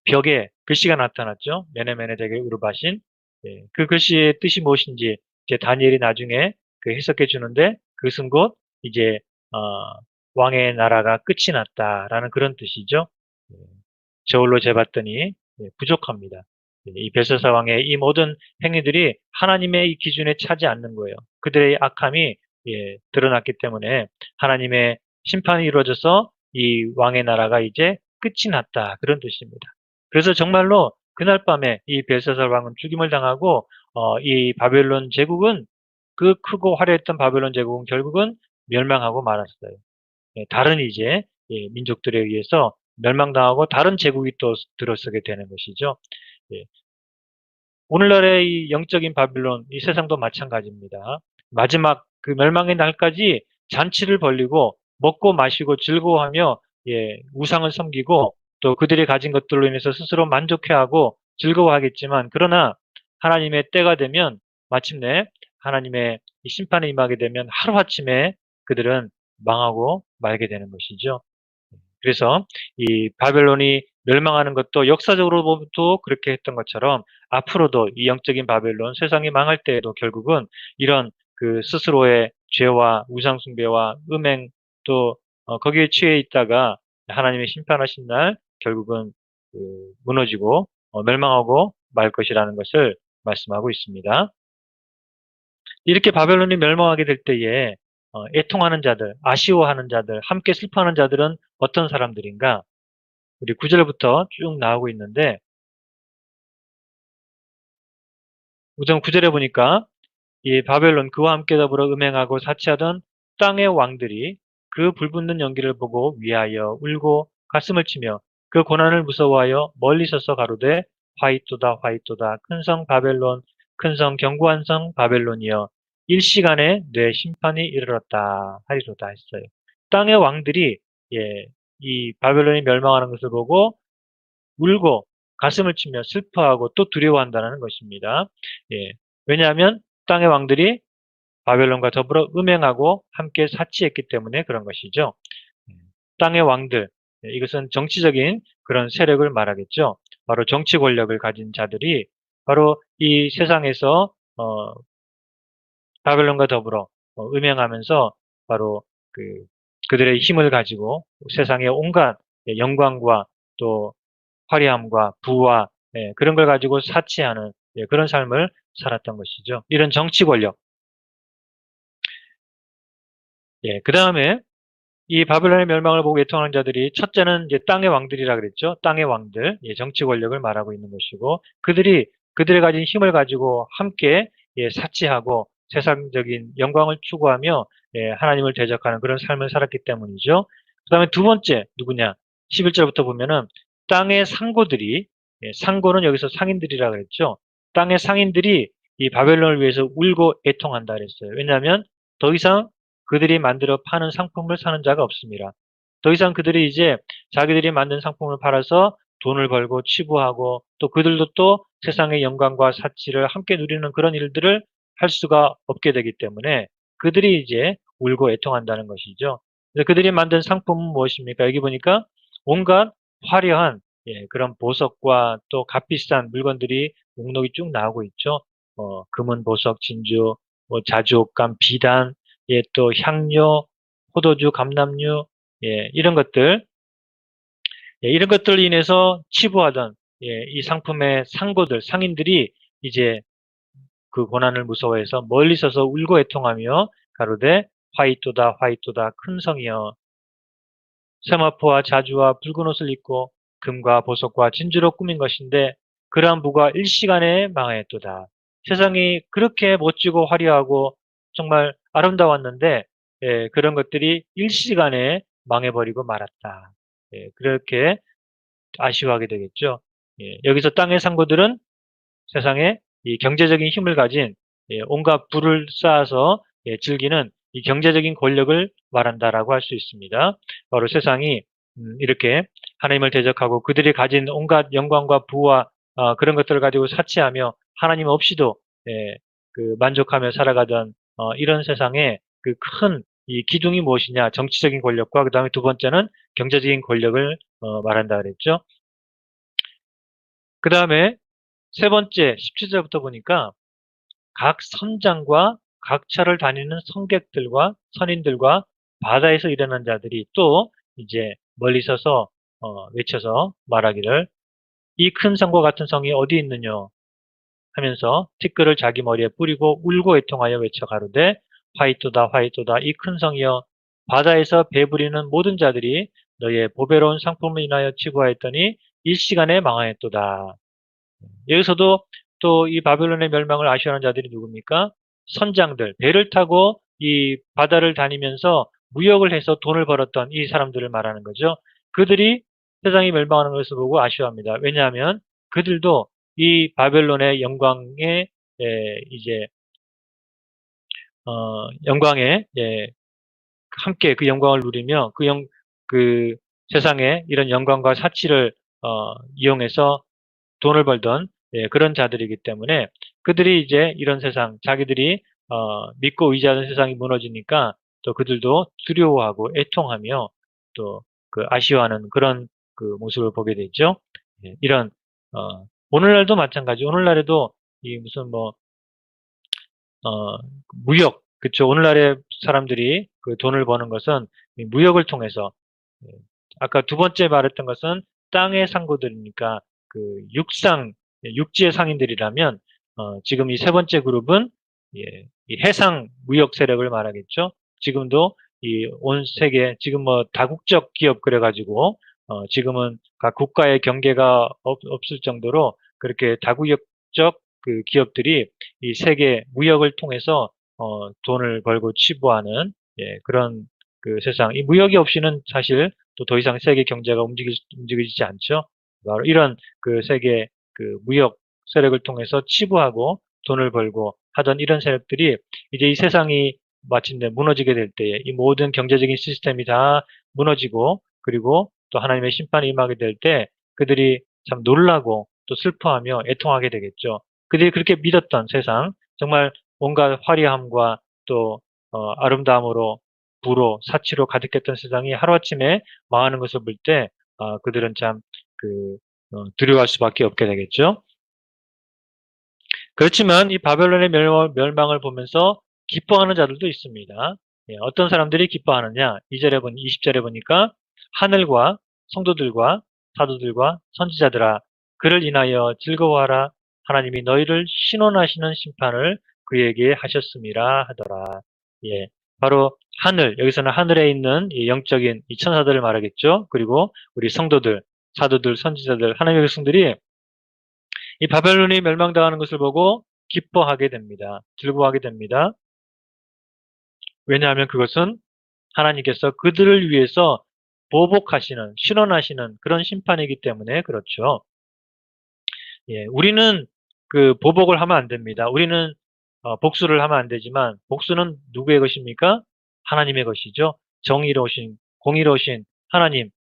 벽에 글씨가 나타났죠. 메네메네 데게 우르바신. 예, 그 글씨의 뜻이 무엇인지 이제 다니엘이 나중에 그 해석해 주는데, 그것은 곧 이제 어, 왕의 나라가 끝이 났다라는 그런 뜻이죠. 예, 저울로 재봤더니 부족합니다. 예, 이 벨사사 왕의 이 모든 행위들이 하나님의 이 기준에 차지 않는 거예요. 그들의 악함이, 예, 드러났기 때문에 하나님의 심판이 이루어져서 이 왕의 나라가 이제 끝이 났다, 그런 뜻입니다. 그래서 정말로 그날 밤에 이 벨사살 왕은 죽임을 당하고 이 바벨론 제국은, 그 크고 화려했던 바벨론 제국은 결국은 멸망하고 말았어요. 예, 다른 이제, 예, 민족들에 의해서 멸망당하고 다른 제국이 또 들어서게 되는 것이죠. 예, 오늘날의 이 영적인 바빌론, 이 세상도 마찬가지입니다. 마지막 그 멸망의 날까지 잔치를 벌리고 먹고 마시고 즐거워하며, 예, 우상을 섬기고 또 그들이 가진 것들로 인해서 스스로 만족해하고 즐거워하겠지만, 그러나 하나님의 때가 되면 마침내 하나님의 이 심판에 임하게 되면 하루아침에 그들은 망하고 말게 되는 것이죠. 그래서 이 바벨론이 멸망하는 것도 역사적으로도 그렇게 했던 것처럼 앞으로도 이 영적인 바벨론, 세상이 망할 때에도 결국은 이런 그 스스로의 죄와 우상숭배와 음행, 또 거기에 취해 있다가 하나님의 심판하신 날 결국은 그 무너지고 멸망하고 말 것이라는 것을 말씀하고 있습니다. 이렇게 바벨론이 멸망하게 될 때에 애통하는 자들, 아쉬워하는 자들, 함께 슬퍼하는 자들은 어떤 사람들인가? 우리 9절부터 쭉 나오고 있는데, 우선 9절에 보니까 이 바벨론, 그와 함께 더불어 음행하고 사치하던 땅의 왕들이 그 불붙는 연기를 보고 위하여 울고 가슴을 치며 그 고난을 무서워하여 멀리 서서 가로되 화이토다 화이토다 큰 성 바벨론, 큰 성 견고한 성 바벨론이여 일시간에 내 심판이 이르렀다 하리로다 했어요. 땅의 왕들이, 예, 이 바벨론이 멸망하는 것을 보고 울고 가슴을 치며 슬퍼하고 또 두려워한다는 것입니다. 예. 왜냐하면 땅의 왕들이 바벨론과 더불어 음행하고 함께 사치했기 때문에 그런 것이죠. 음. 땅의 왕들, 이것은 정치적인 그런 세력을 말하겠죠. 바로 정치 권력을 가진 자들이 바로 이 세상에서 바벨론과 더불어 음행하면서 바로 그들의 힘을 가지고 세상의 온갖 영광과 또 화려함과 부와 그런 걸 가지고 사치하는 그런 삶을 살았던 것이죠. 이런 정치 권력. 그 다음에 이 바벨론의 멸망을 보고 애통하는 자들이 첫째는 이제 땅의 왕들이라 그랬죠. 땅의 왕들, 정치 권력을 말하고 있는 것이고 그들이 가진 힘을 가지고 함께 사치하고 세상적인 영광을 추구하며 하나님을 대적하는 그런 삶을 살았기 때문이죠. 그다음에 두 번째 누구냐? 11절부터 보면은 땅의 상고들이 상고는 여기서 상인들이라 그랬죠. 땅의 상인들이 이 바벨론을 위해서 울고 애통한다 그랬어요. 왜냐하면 더 이상 그들이 만들어 파는 상품을 사는 자가 없습니다. 더 이상 그들이 이제 자기들이 만든 상품을 팔아서 돈을 벌고 치부하고 또 그들도 또 세상의 영광과 사치를 함께 누리는 그런 일들을 할 수가 없게 되기 때문에 그들이 이제 울고 애통한다는 것이죠. 그래서 그들이 만든 상품은 무엇입니까? 여기 보니까 온갖 화려한 그런 보석과 또 값비싼 물건들이 목록이 쭉 나오고 있죠. 금은 보석, 진주, 뭐 자주옥감, 비단, 또 향료, 포도주, 감람류, 이런 것들, 이런 것들로 인해서 치부하던 이 상품의 상고들, 상인들이 이제 그 고난을 무서워해서 멀리 서서 울고 애통하며 가로되 화이토다 화이토다 큰 성이여 세마포와 자주와 붉은 옷을 입고 금과 보석과 진주로 꾸민 것인데 그러한 부가 일시간에 망하였도다. 세상이 그렇게 멋지고 화려하고 정말 아름다웠는데 그런 것들이 일시간에 망해버리고 말았다. 그렇게 아쉬워하게 되겠죠. 여기서 땅의 상고들은 세상에 이 경제적인 힘을 가진 온갖 부를 쌓아서 즐기는 이 경제적인 권력을 말한다라고 할 수 있습니다. 바로 세상이 이렇게 하나님을 대적하고 그들이 가진 온갖 영광과 부와 그런 것들을 가지고 사치하며 하나님 없이도 만족하며 살아가던 이런 세상에 그 큰 이 기둥이 무엇이냐? 정치적인 권력과 그 다음에 두 번째는 경제적인 권력을 말한다 그랬죠. 그 다음에 세 번째 17절부터 보니까 각 선장과 각 차를 다니는 성객들과 선인들과 바다에서 일어난 자들이 또 이제 멀리 서서 외쳐서 말하기를 이 큰 성과 같은 성이 어디 있느냐 하면서 티끌을 자기 머리에 뿌리고 울고 애통하여 외쳐 가로되 화이토다 화이토다 이 큰 성이여 바다에서 배부리는 모든 자들이 너의 보배로운 상품을 인하여 치부하였더니 일시간에 망하였도다. 여기서도 또 이 바벨론의 멸망을 아쉬워하는 자들이 누굽니까? 선장들, 배를 타고 이 바다를 다니면서 무역을 해서 돈을 벌었던 이 사람들을 말하는 거죠. 그들이 세상이 멸망하는 것을 보고 아쉬워합니다. 왜냐하면 그들도 이 바벨론의 영광에 이제 영광에 함께 그 영광을 누리며 그 세상에 이런 영광과 사치를 이용해서 돈을 벌던 그런 자들이기 때문에 그들이 이제 이런 세상, 자기들이 믿고 의지하는 세상이 무너지니까 또 그들도 두려워하고 애통하며 또 그 아쉬워하는 그런 그 모습을 보게 되죠. 이런 오늘날도 마찬가지. 오늘날에도 이 무슨 뭐 무역, 그쵸. 오늘날의 사람들이 그 돈을 버는 것은 이 무역을 통해서 예, 아까 두 번째 말했던 것은 땅의 상고들이니까 그 육지의 상인들이라면 지금 이 세 번째 그룹은 이 해상 무역 세력을 말하겠죠. 지금도 이 온 세계 지금 뭐 다국적 기업 그래가지고 지금은 각 국가의 경계가 없을 정도로 그렇게 다국적 그 기업들이 이 세계 무역을 통해서 돈을 벌고 치부하는 그런 그 세상. 이 무역이 없이는 사실 또 더 이상 세계 경제가 움직이지 않죠. 바로 이런 그 세계 그 무역 세력을 통해서 치부하고 돈을 벌고 하던 이런 세력들이 이제 이 세상이 마침내 무너지게 될 때에 이 모든 경제적인 시스템이 다 무너지고 그리고 또 하나님의 심판이 임하게 될 때 그들이 참 놀라고 또 슬퍼하며 애통하게 되겠죠. 그들이 그렇게 믿었던 세상, 정말 온갖 화려함과 또 아름다움으로 부로 사치로 가득했던 세상이 하루아침에 망하는 것을 볼 때 그들은 참 두려워할 수밖에 없게 되겠죠. 그렇지만 이 바벨론의 멸망을 보면서 기뻐하는 자들도 있습니다. 예, 어떤 사람들이 기뻐하느냐? 20절에 보니까 하늘과 성도들과 사도들과 선지자들아 그를 인하여 즐거워하라. 하나님이 너희를 신원하시는 심판을 그에게 하셨음이라 하더라. 예, 바로 하늘, 여기서는 하늘에 있는 이 영적인 이 천사들을 말하겠죠. 그리고 우리 성도들, 사도들, 선지자들, 하나님의 백성들이 이 바벨론이 멸망당하는 것을 보고 기뻐하게 됩니다. 즐거워하게 됩니다. 왜냐하면 그것은 하나님께서 그들을 위해서 보복하시는, 신원하시는 그런 심판이기 때문에 그렇죠. 예, 우리는 그 보복을 하면 안 됩니다. 우리는 복수를 하면 안 되지만 복수는 누구의 것입니까? 하나님의 것이죠. 정의로우신, 공의로우신 하나님은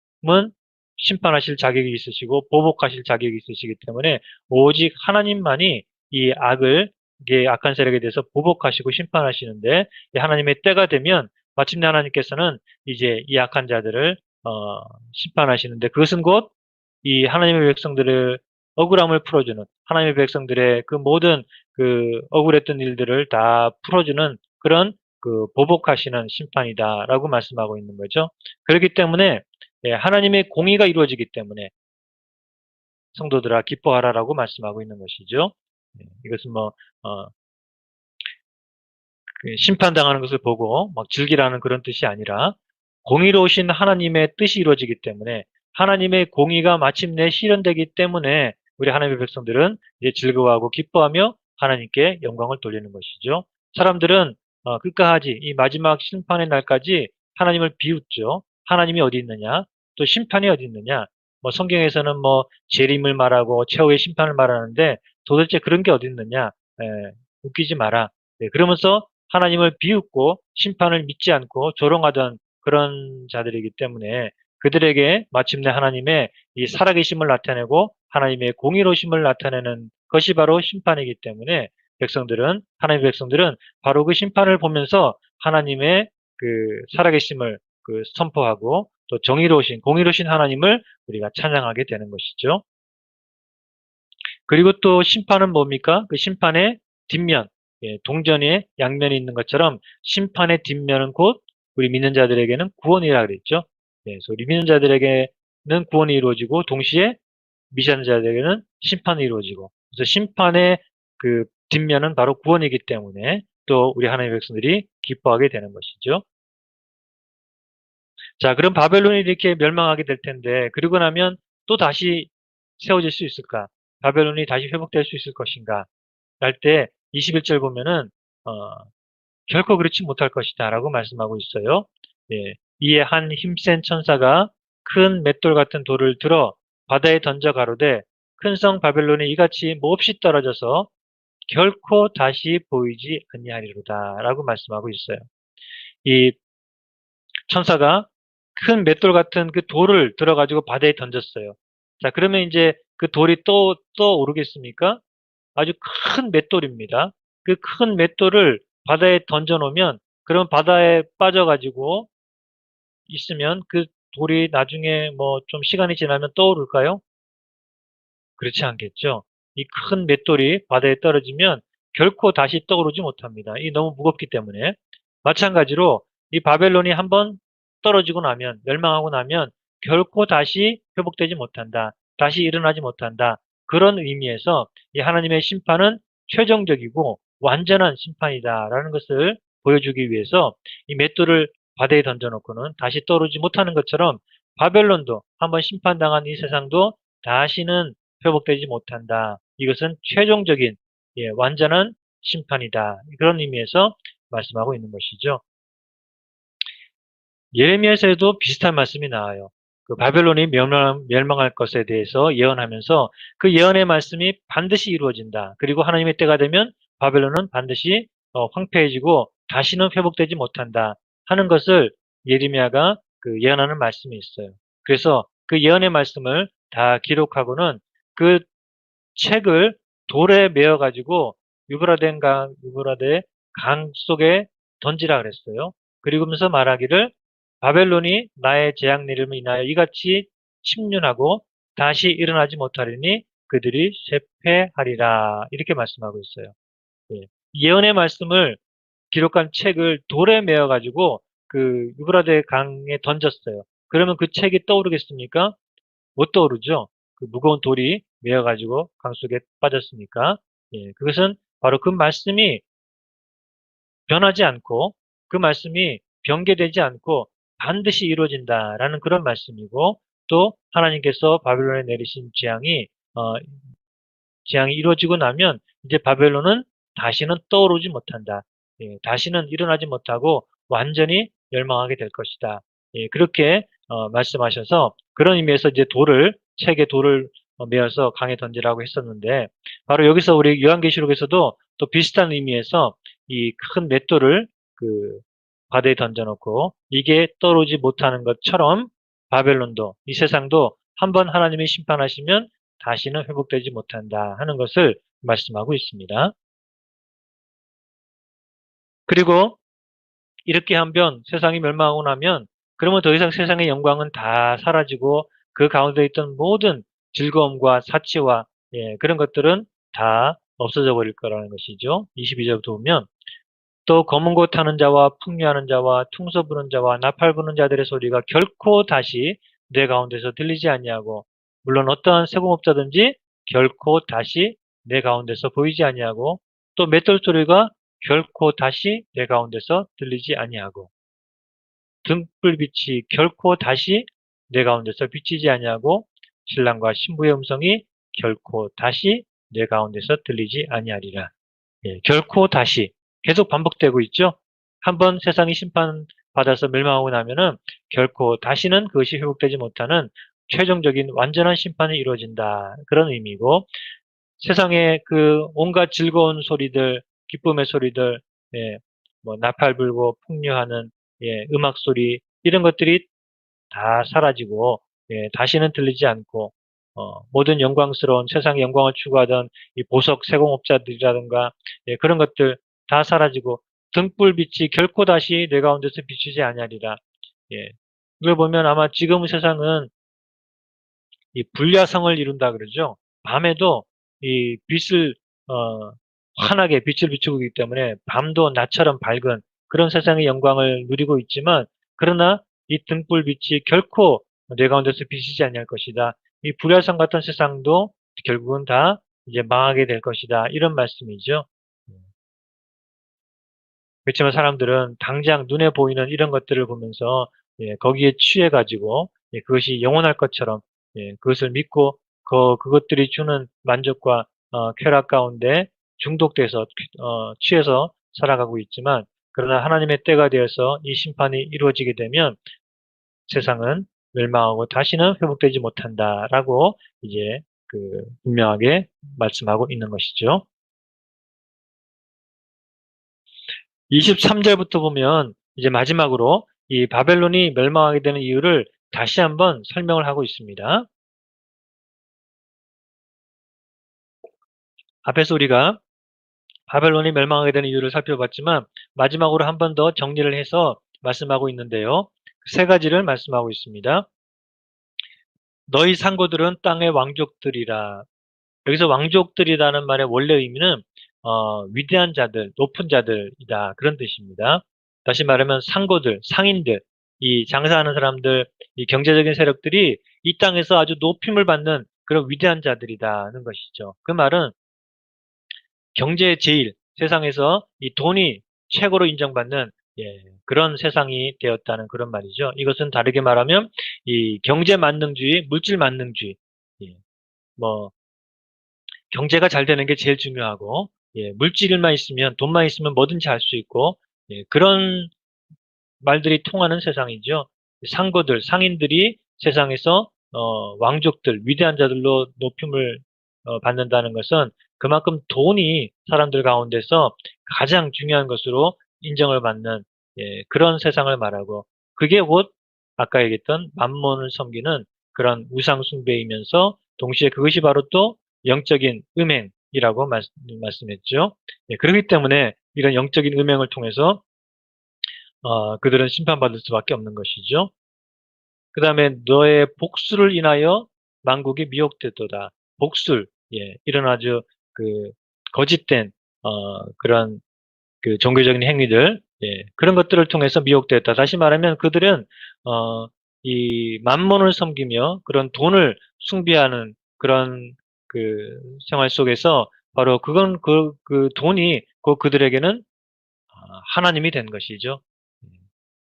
심판하실 자격이 있으시고 보복하실 자격이 있으시기 때문에 오직 하나님만이 이 악한 세력에 대해서 보복하시고 심판하시는데 하나님의 때가 되면 마침내 하나님께서는 이제 이 악한 자들을 심판하시는데 그것은 곧 이 하나님의 백성들을 억울함을 풀어주는 하나님의 백성들의 그 모든 그 억울했던 일들을 다 풀어주는 그런 그 보복하시는 심판이다라고 말씀하고 있는 거죠. 그렇기 때문에 하나님의 공의가 이루어지기 때문에 성도들아 기뻐하라라고 말씀하고 있는 것이죠. 이것은 심판당하는 것을 보고 막 즐기라는 그런 뜻이 아니라 공의로우신 하나님의 뜻이 이루어지기 때문에 하나님의 공의가 마침내 실현되기 때문에 우리 하나님의 백성들은 이제 즐거워하고 기뻐하며 하나님께 영광을 돌리는 것이죠. 사람들은 끝까지 이 마지막 심판의 날까지 하나님을 비웃죠. 하나님이 어디 있느냐? 또 심판이 어디 있느냐? 성경에서는 재림을 말하고 최후의 심판을 말하는데 도대체 그런 게 어디 있느냐? 웃기지 마라. 그러면서 하나님을 비웃고 심판을 믿지 않고 조롱하던 그런 자들이기 때문에 그들에게 마침내 하나님의 이 살아계심을 나타내고 하나님의 공의로우심을 나타내는 것이 바로 심판이기 때문에 하나님의 백성들은 바로 그 심판을 보면서 하나님의 그 살아계심을 선포하고 또 공의로우신 하나님을 우리가 찬양하게 되는 것이죠. 그리고 또 심판은 뭡니까? 그 심판의 뒷면, 동전의 양면이 있는 것처럼 심판의 뒷면은 곧 우리 믿는 자들에게는 구원이라 그랬죠. 그래서 우리 믿는 자들에게는 구원이 이루어지고 동시에 미시한 자들에게는 심판이 이루어지고 그래서 심판의 그 뒷면은 바로 구원이기 때문에 또 우리 하나님의 백성들이 기뻐하게 되는 것이죠. 자, 그럼 바벨론이 이렇게 멸망하게 될 텐데 그리고 나면 또 다시 세워질 수 있을까? 바벨론이 다시 회복될 수 있을 것인가? 할 때 21절 보면은 결코 그렇지 못할 것이다 라고 말씀하고 있어요. 예, 이에 한 힘센 천사가 큰 맷돌 같은 돌을 들어 바다에 던져 가로되 큰 성 바벨론이 이같이 몹시 떨어져서 결코 다시 보이지 아니하리로다 라고 말씀하고 있어요. 이 천사가 큰 맷돌 같은 그 돌을 들어가지고 바다에 던졌어요. 자, 그러면 이제 그 돌이 또 오르겠습니까? 아주 큰 맷돌입니다. 그 큰 맷돌을 바다에 던져 놓으면 그럼 바다에 빠져가지고 있으면 그 돌이 나중에 좀 시간이 지나면 떠오를까요? 그렇지 않겠죠. 이 큰 맷돌이 바다에 떨어지면 결코 다시 떠오르지 못합니다. 이 너무 무겁기 때문에. 마찬가지로 이 바벨론이 한번 떨어지고 나면, 멸망하고 나면 결코 다시 회복되지 못한다. 다시 일어나지 못한다. 그런 의미에서 이 하나님의 심판은 최종적이고 완전한 심판이다라는 것을 보여주기 위해서 이 맷돌을 바다에 던져놓고는 다시 떠오르지 못하는 것처럼 바벨론도 한번 심판당한 이 세상도 다시는 회복되지 못한다. 이것은 최종적인 완전한 심판이다. 그런 의미에서 말씀하고 있는 것이죠. 예레미야서에도 비슷한 말씀이 나와요. 그 바벨론이 멸망할 것에 대해서 예언하면서 그 예언의 말씀이 반드시 이루어진다. 그리고 하나님의 때가 되면 바벨론은 반드시 황폐해지고 다시는 회복되지 못한다 하는 것을 예레미야가 그 예언하는 말씀이 있어요. 그래서 그 예언의 말씀을 다 기록하고는 그 책을 돌에 메어 가지고 유브라데 강 속에 던지라 그랬어요. 그리고면서 말하기를 바벨론이 나의 재앙 내림을 인하여 이같이 침륜하고 다시 일어나지 못하리니 그들이 쇠폐하리라. 이렇게 말씀하고 있어요. 예. 예언의 말씀을 기록한 책을 돌에 메어 가지고 그 유브라데 강에 던졌어요. 그러면 그 책이 떠오르겠습니까? 못 떠오르죠. 그 무거운 돌이 메어 가지고 강 속에 빠졌으니까. 예, 그것은 바로 그 말씀이 변하지 않고 그 말씀이 변개되지 않고 반드시 이루어진다라는 그런 말씀이고, 또 하나님께서 바벨론에 내리신 재앙이 이루어지고 나면 이제 바벨론은 다시는 떠오르지 못한다. 예, 다시는 일어나지 못하고 완전히 멸망하게 될 것이다. 예, 그렇게 말씀하셔서 그런 의미에서 이제 책에 돌을 메어서 강에 던지라고 했었는데, 바로 여기서 우리 요한계시록에서도 또 비슷한 의미에서 이 큰 맷돌을 그 바다에 던져놓고 이게 떠오르지 못하는 것처럼 바벨론도, 이 세상도 한번 하나님이 심판하시면 다시는 회복되지 못한다 하는 것을 말씀하고 있습니다. 그리고 이렇게 한번 세상이 멸망하고 나면 그러면 더 이상 세상의 영광은 다 사라지고 그 가운데 있던 모든 즐거움과 사치와 그런 것들은 다 없어져 버릴 거라는 것이죠. 22절부터 보면 또 검은 고 타는 자와 풍류하는 자와 퉁소 부는 자와 나팔 부는 자들의 소리가 결코 다시 내 가운데서 들리지 아니하고, 물론 어떠한 세공업자든지 결코 다시 내 가운데서 보이지 아니하고, 또 맷돌 소리가 결코 다시 내 가운데서 들리지 아니하고, 등불빛이 결코 다시 내 가운데서 비치지 아니하고, 신랑과 신부의 음성이 결코 다시 내 가운데서 들리지 아니하리라. 예, 결코 다시 계속 반복되고 있죠. 한번 세상이 심판받아서 멸망하고 나면은 결코 다시는 그것이 회복되지 못하는 최종적인 완전한 심판이 이루어진다. 그런 의미고, 세상의 그 온갖 즐거운 소리들, 기쁨의 소리들, 예, 뭐 나팔 불고 풍류하는 음악 소리, 이런 것들이 다 사라지고 다시는 들리지 않고, 모든 영광스러운 세상의 영광을 추구하던 이 보석 세공업자들이라든가 그런 것들 다 사라지고 등불빛이 결코 다시 내 가운데서 비추지 아니하리라. 예. 이걸 보면 아마 지금 세상은 이 불야성을 이룬다 그러죠. 밤에도 이 빛을 환하게 빛을 비추고 있기 때문에 밤도 낮처럼 밝은 그런 세상의 영광을 누리고 있지만, 그러나 이 등불빛이 결코 내 가운데서 비치지 아니할 것이다. 이 불야성 같은 세상도 결국은 다 이제 망하게 될 것이다. 이런 말씀이죠. 그렇지만 사람들은 당장 눈에 보이는 이런 것들을 보면서 거기에 취해 가지고 그것이 영원할 것처럼 그것을 믿고 그것들이 주는 만족과 쾌락 가운데 중독돼서 취해서 살아가고 있지만, 그러나 하나님의 때가 되어서 이 심판이 이루어지게 되면 세상은 멸망하고 다시는 회복되지 못한다라고 이제 분명하게 말씀하고 있는 것이죠. 23절부터 보면 이제 마지막으로 이 바벨론이 멸망하게 되는 이유를 다시 한번 설명을 하고 있습니다. 앞에서 우리가 바벨론이 멸망하게 되는 이유를 살펴봤지만 마지막으로 한 번 더 정리를 해서 말씀하고 있는데요. 세 가지를 말씀하고 있습니다. 너희 상고들은 땅의 왕족들이라. 여기서 왕족들이라는 말의 원래 의미는 위대한 자들, 높은 자들이다, 그런 뜻입니다. 다시 말하면 상고들, 상인들, 이 장사하는 사람들, 이 경제적인 세력들이 이 땅에서 아주 높임을 받는 그런 위대한 자들이다는 것이죠. 그 말은 경제의 제일, 세상에서 이 돈이 최고로 인정받는 그런 세상이 되었다는 그런 말이죠. 이것은 다르게 말하면 이 경제 만능주의, 물질 만능주의, 예, 뭐 경제가 잘 되는 게 제일 중요하고, 물질만 있으면, 돈만 있으면 뭐든지 할 수 있고, 그런 말들이 통하는 세상이죠. 상고들, 상인들이 세상에서 왕족들, 위대한 자들로 높임을 받는다는 것은 그만큼 돈이 사람들 가운데서 가장 중요한 것으로 인정을 받는 그런 세상을 말하고, 그게 곧 아까 얘기했던 만몬을 섬기는 그런 우상 숭배이면서 동시에 그것이 바로 또 영적인 음행이라고 말씀했죠. 예, 그렇기 때문에 이런 영적인 음행을 통해서 그들은 심판받을 수밖에 없는 것이죠. 그 다음에 너의 복수를 인하여 만국이 미혹되도다. 복술, 예, 이런 아주 그 거짓된 그런 그 종교적인 행위들, 예, 그런 것들을 통해서 미혹되었다. 다시 말하면 그들은 이 만몬을 섬기며 그런 돈을 숭배하는 그런 그 생활 속에서 바로 그 돈이 그들에게는 하나님이 된 것이죠.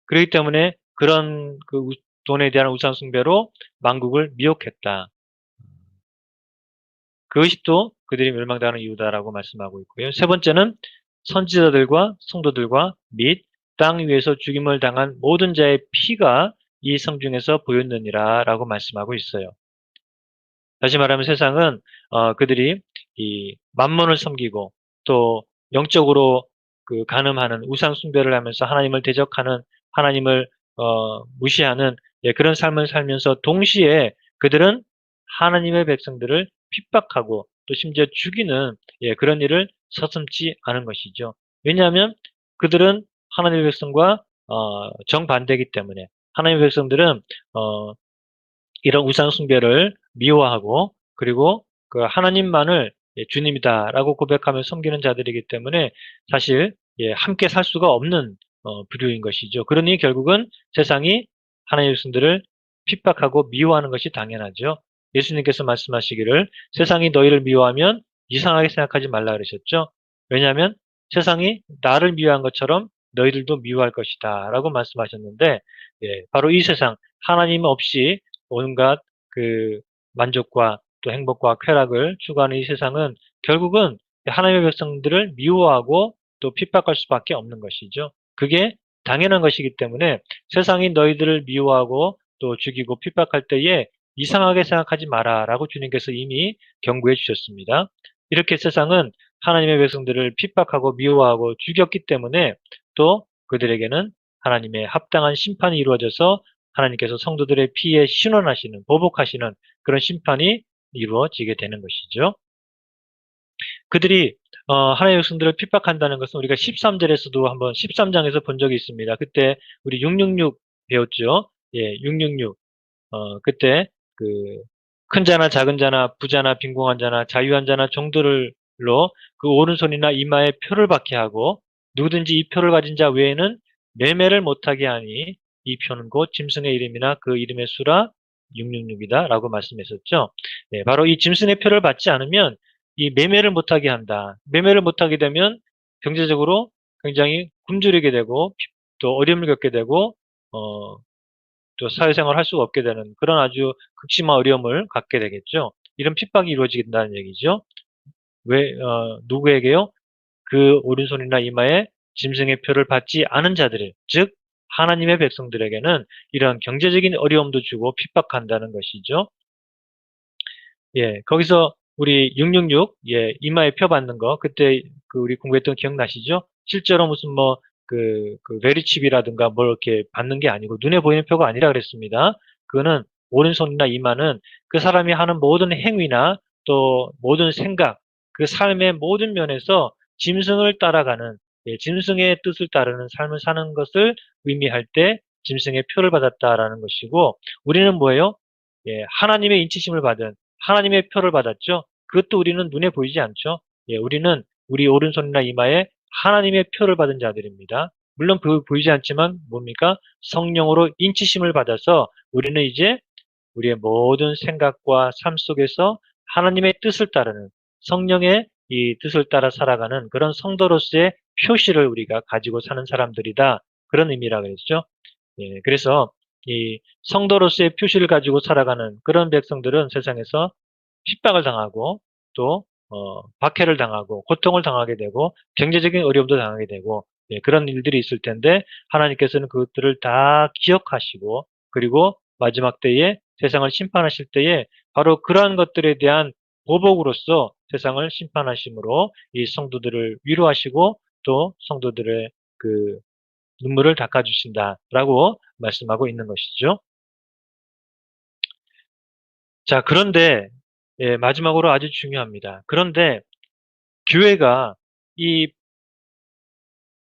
그렇기 때문에 그런 돈에 대한 우상 숭배로 만국을 미혹했다. 그것이 또 그들이 멸망당하는 이유다라고 말씀하고 있고요. 세 번째는 선지자들과 성도들과 및 땅 위에서 죽임을 당한 모든 자의 피가 이 성중에서 보였느니라 라고 말씀하고 있어요. 다시 말하면 세상은 그들이 이 만몬을 섬기고 또 영적으로 간음하는 우상 숭배를 하면서 하나님을 대적하는 하나님을 무시하는, 예, 그런 삶을 살면서 동시에 그들은 하나님의 백성들을 핍박하고 또 심지어 죽이는, 예, 그런 일을 서슴지 않은 것이죠. 왜냐하면 그들은 하나님의 백성과 정반대이기 때문에 하나님의 백성들은 이런 우상 숭배를 미워하고 그리고 그 하나님만을, 예, 주님이다라고 고백하며 섬기는 자들이기 때문에 사실, 예, 함께 살 수가 없는 부류인 것이죠. 그러니 결국은 세상이 하나님의 백성들을 핍박하고 미워하는 것이 당연하죠. 예수님께서 말씀하시기를 세상이 너희를 미워하면 이상하게 생각하지 말라 그러셨죠. 왜냐하면 세상이 나를 미워한 것처럼 너희들도 미워할 것이다 라고 말씀하셨는데, 예, 바로 이 세상 하나님 없이 온갖 그 만족과 또 행복과 쾌락을 추구하는 이 세상은 결국은 하나님의 백성들을 미워하고 또 핍박할 수밖에 없는 것이죠. 그게 당연한 것이기 때문에 세상이 너희들을 미워하고 또 죽이고 핍박할 때에 이상하게 생각하지 마라라고 주님께서 이미 경고해 주셨습니다. 이렇게 세상은 하나님의 백성들을 핍박하고 미워하고 죽였기 때문에 또 그들에게는 하나님의 합당한 심판이 이루어져서 하나님께서 성도들의 피에 신원하시는, 보복하시는 그런 심판이 이루어지게 되는 것이죠. 그들이 하나님의 백성들을 핍박한다는 것은 우리가 13절에서도 한번 13장에서 본 적이 있습니다. 그때 우리 666 배웠죠. 예, 666. 그때 그 큰 자나 작은 자나 부자나 빈궁한 자나 자유한 자나 종들로 그 오른손이나 이마에 표를 받게 하고 누구든지 이 표를 가진 자 외에는 매매를 못하게 하니 이 표는 곧 짐승의 이름이나 그 이름의 수라 666이다 라고 말씀했었죠. 네, 바로 이 짐승의 표를 받지 않으면 이 매매를 못하게 한다. 매매를 못하게 되면 경제적으로 굉장히 굶주리게 되고 또 어려움을 겪게 되고 어, 또 사회생활을 할 수가 없게 되는 그런 아주 극심한 어려움을 갖게 되겠죠. 이런 핍박이 이루어진다는 얘기죠. 왜, 누구에게요? 그 오른손이나 이마에 짐승의 표를 받지 않은 자들을, 즉 하나님의 백성들에게는 이런 경제적인 어려움도 주고 핍박한다는 것이죠. 예, 거기서 우리 666, 예, 이마에 표 받는 거, 그때 우리 공부했던 기억나시죠? 실제로 무슨 베리칩이라든가 뭘 이렇게 받는 게 아니고 눈에 보이는 표가 아니라 그랬습니다. 그거는 오른손이나 이마는 그 사람이 하는 모든 행위나 또 모든 생각, 그 삶의 모든 면에서 짐승을 따라가는, 예, 짐승의 뜻을 따르는 삶을 사는 것을 의미할 때 짐승의 표를 받았다라는 것이고, 우리는 뭐예요? 예, 하나님의 인치심을 받은 하나님의 표를 받았죠. 그것도 우리는 눈에 보이지 않죠. 예, 우리는 우리 오른손이나 이마에 하나님의 표를 받은 자들입니다. 물론 보이지 않지만 뭡니까? 성령으로 인치심을 받아서 우리는 이제 우리의 모든 생각과 삶 속에서 하나님의 뜻을 따르는 성령의 이 뜻을 따라 살아가는 그런 성도로서의 표시를 우리가 가지고 사는 사람들이다. 그런 의미라 그랬죠. 예, 그래서 이 성도로서의 표시를 가지고 살아가는 그런 백성들은 세상에서 핍박을 당하고 또 박해를 당하고 고통을 당하게 되고 경제적인 어려움도 당하게 되고, 예, 그런 일들이 있을 텐데 하나님께서는 그것들을 다 기억하시고 그리고 마지막 때에 세상을 심판하실 때에 바로 그러한 것들에 대한 보복으로서 세상을 심판하심으로 이 성도들을 위로하시고 또 성도들의 그 눈물을 닦아주신다라고 말씀하고 있는 것이죠. 자, 그런데 예, 마지막으로 아주 중요합니다. 그런데 교회가 이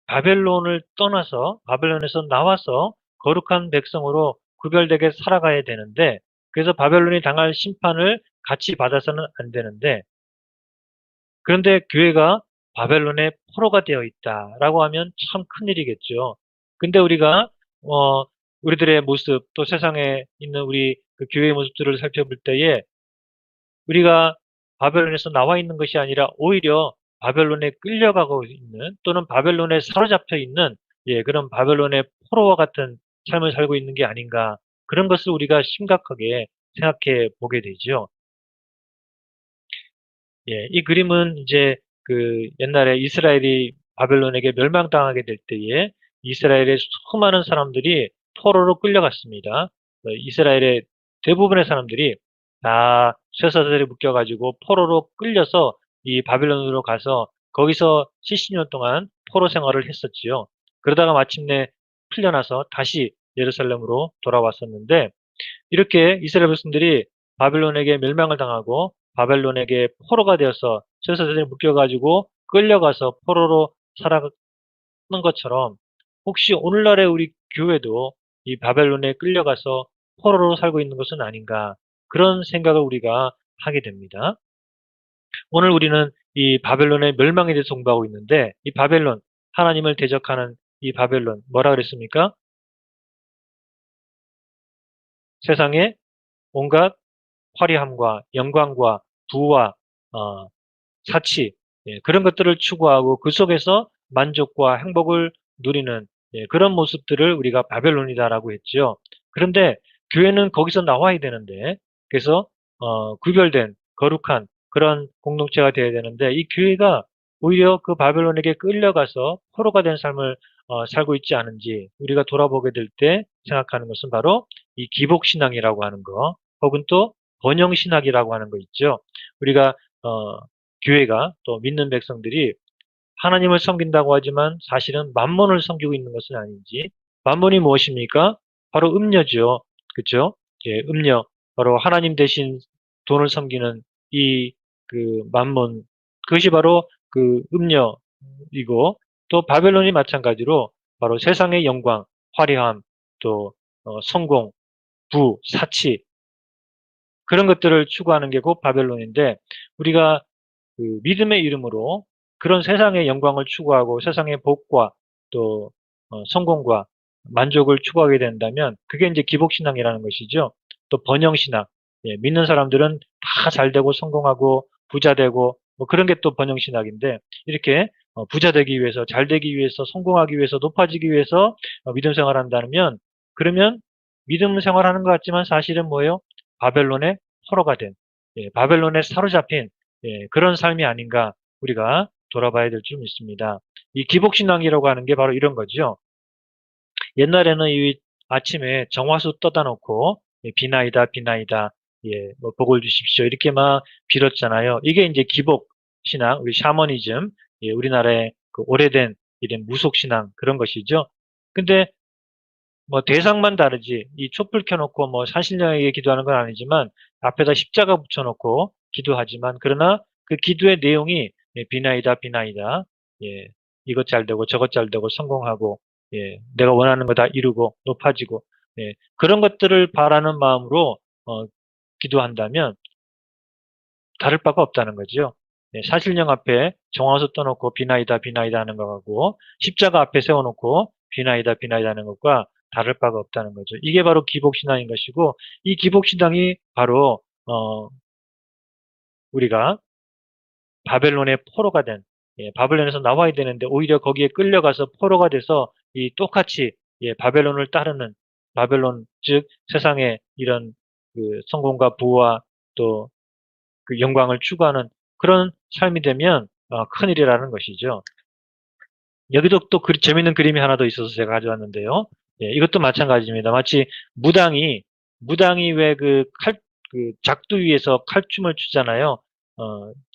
바벨론을 떠나서 바벨론에서 나와서 거룩한 백성으로 구별되게 살아가야 되는데, 그래서 바벨론이 당할 심판을 같이 받아서는 안 되는데, 그런데 교회가 바벨론의 포로가 되어 있다라고 하면 참 큰일이겠죠. 근데 우리가 어 우리들의 모습, 또 세상에 있는 우리 그 교회의 모습들을 살펴볼 때에 우리가 바벨론에서 나와 있는 것이 아니라 오히려 바벨론에 끌려가고 있는, 또는 바벨론에 사로잡혀 있는, 예, 그런 바벨론의 포로와 같은 삶을 살고 있는 게 아닌가, 그런 것을 우리가 심각하게 생각해 보게 되죠. 예, 이 그림은 이제 그 옛날에 이스라엘이 바벨론에게 멸망당하게 될 때에 이스라엘의 수많은 사람들이 포로로 끌려갔습니다. 이스라엘의 대부분의 사람들이 다 쇠사슬에 묶여가지고 포로로 끌려서 이 바벨론으로 가서 거기서 70년 동안 포로 생활을 했었지요. 그러다가 마침내 풀려나서 다시 예루살렘으로 돌아왔었는데, 이렇게 이스라엘 백성들이 바벨론에게 멸망을 당하고 바벨론에게 포로가 되어서 쇠사슬에 묶여가지고 끌려가서 포로로 살아가는 것처럼, 혹시 오늘날의 우리 교회도 이 바벨론에 끌려가서 포로로 살고 있는 것은 아닌가, 그런 생각을 우리가 하게 됩니다. 오늘 우리는 이 바벨론의 멸망에 대해서 공부하고 있는데, 이 바벨론, 하나님을 대적하는 이 바벨론, 뭐라 그랬습니까? 세상에 온갖 화려함과 영광과 부와 어, 사치, 예, 그런 것들을 추구하고 그 속에서 만족과 행복을 누리는, 예, 그런 모습들을 우리가 바벨론이다라고 했죠. 그런데 교회는 거기서 나와야 되는데, 그래서 구별된 거룩한 그런 공동체가 되어야 되는데, 이 교회가 오히려 그 바벨론에게 끌려가서 포로가 된 삶을 살고 있지 않은지 우리가 돌아보게 될 때 생각하는 것은 바로 이 기복신앙이라고 하는 거, 혹은 또 번영신학이라고 하는 거 있죠. 우리가 어, 교회가, 또 믿는 백성들이 하나님을 섬긴다고 하지만 사실은 만몬을 섬기고 있는 것은 아닌지. 만몬이 무엇입니까? 바로 음료죠. 그렇죠? 예, 음료. 바로 하나님 대신 돈을 섬기는 이 그 만몬, 그것이 바로 그 음료이고, 또 바벨론이 마찬가지로 바로 세상의 영광, 화려함, 또 성공, 부, 사치, 그런 것들을 추구하는 게 곧 바벨론인데, 우리가 그 믿음의 이름으로 그런 세상의 영광을 추구하고 세상의 복과 또 성공과 만족을 추구하게 된다면 그게 이제 기복신앙이라는 것이죠. 또 번영신앙. 예, 믿는 사람들은 다 잘되고 성공하고 부자 되고 뭐 그런 게 또 번영신학인데, 이렇게 부자 되기 위해서, 잘 되기 위해서, 성공하기 위해서, 높아지기 위해서 믿음 생활한다면, 그러면 믿음 생활하는 것 같지만 사실은 뭐예요? 바벨론의 포로가 된, 예, 바벨론에 사로잡힌, 예, 그런 삶이 아닌가 우리가 돌아봐야 될 줄 믿습니다. 이 기복신앙이라고 하는 게 바로 이런 거죠. 옛날에는 이 아침에 정화수 떠다 놓고 예, 비나이다 비나이다, 예, 뭐 복을 주십시오 이렇게 막 빌었잖아요. 이게 이제 기복신앙, 우리 샤머니즘, 예, 우리나라의 그 오래된 이런 무속신앙, 그런 것이죠. 근데 뭐 대상만 다르지, 이 촛불 켜놓고 뭐 산신령에게 기도하는 건 아니지만 앞에다 십자가 붙여놓고 기도하지만, 그러나 그 기도의 내용이 예, 비나이다 비나이다, 예, 이것 잘 되고 저것 잘 되고 성공하고, 예, 내가 원하는 거 다 이루고 높아지고, 예, 그런 것들을 바라는 마음으로 기도한다면 다를 바가 없다는 거죠. 예, 사실령 앞에 정화수 떠놓고 비나이다 비나이다 하는 거하고 십자가 앞에 세워놓고 비나이다 비나이다 하는 것과 다를 바가 없다는 거죠. 이게 바로 기복신앙인 것이고, 이 기복신앙이 바로 우리가 바벨론의 포로가 된, 예, 바벨론에서 나와야 되는데 오히려 거기에 끌려가서 포로가 돼서 이 똑같이, 예, 바벨론을 따르는, 바벨론 즉 세상의 이런 그 성공과 부와 또 그 영광을 추구하는 그런 삶이 되면 큰일이라는 것이죠. 여기도 또 재밌는 그림이 하나 더 있어서 제가 가져왔는데요. 예, 이것도 마찬가지입니다. 마치 무당이 왜 그 작두 위에서 칼춤을 추잖아요.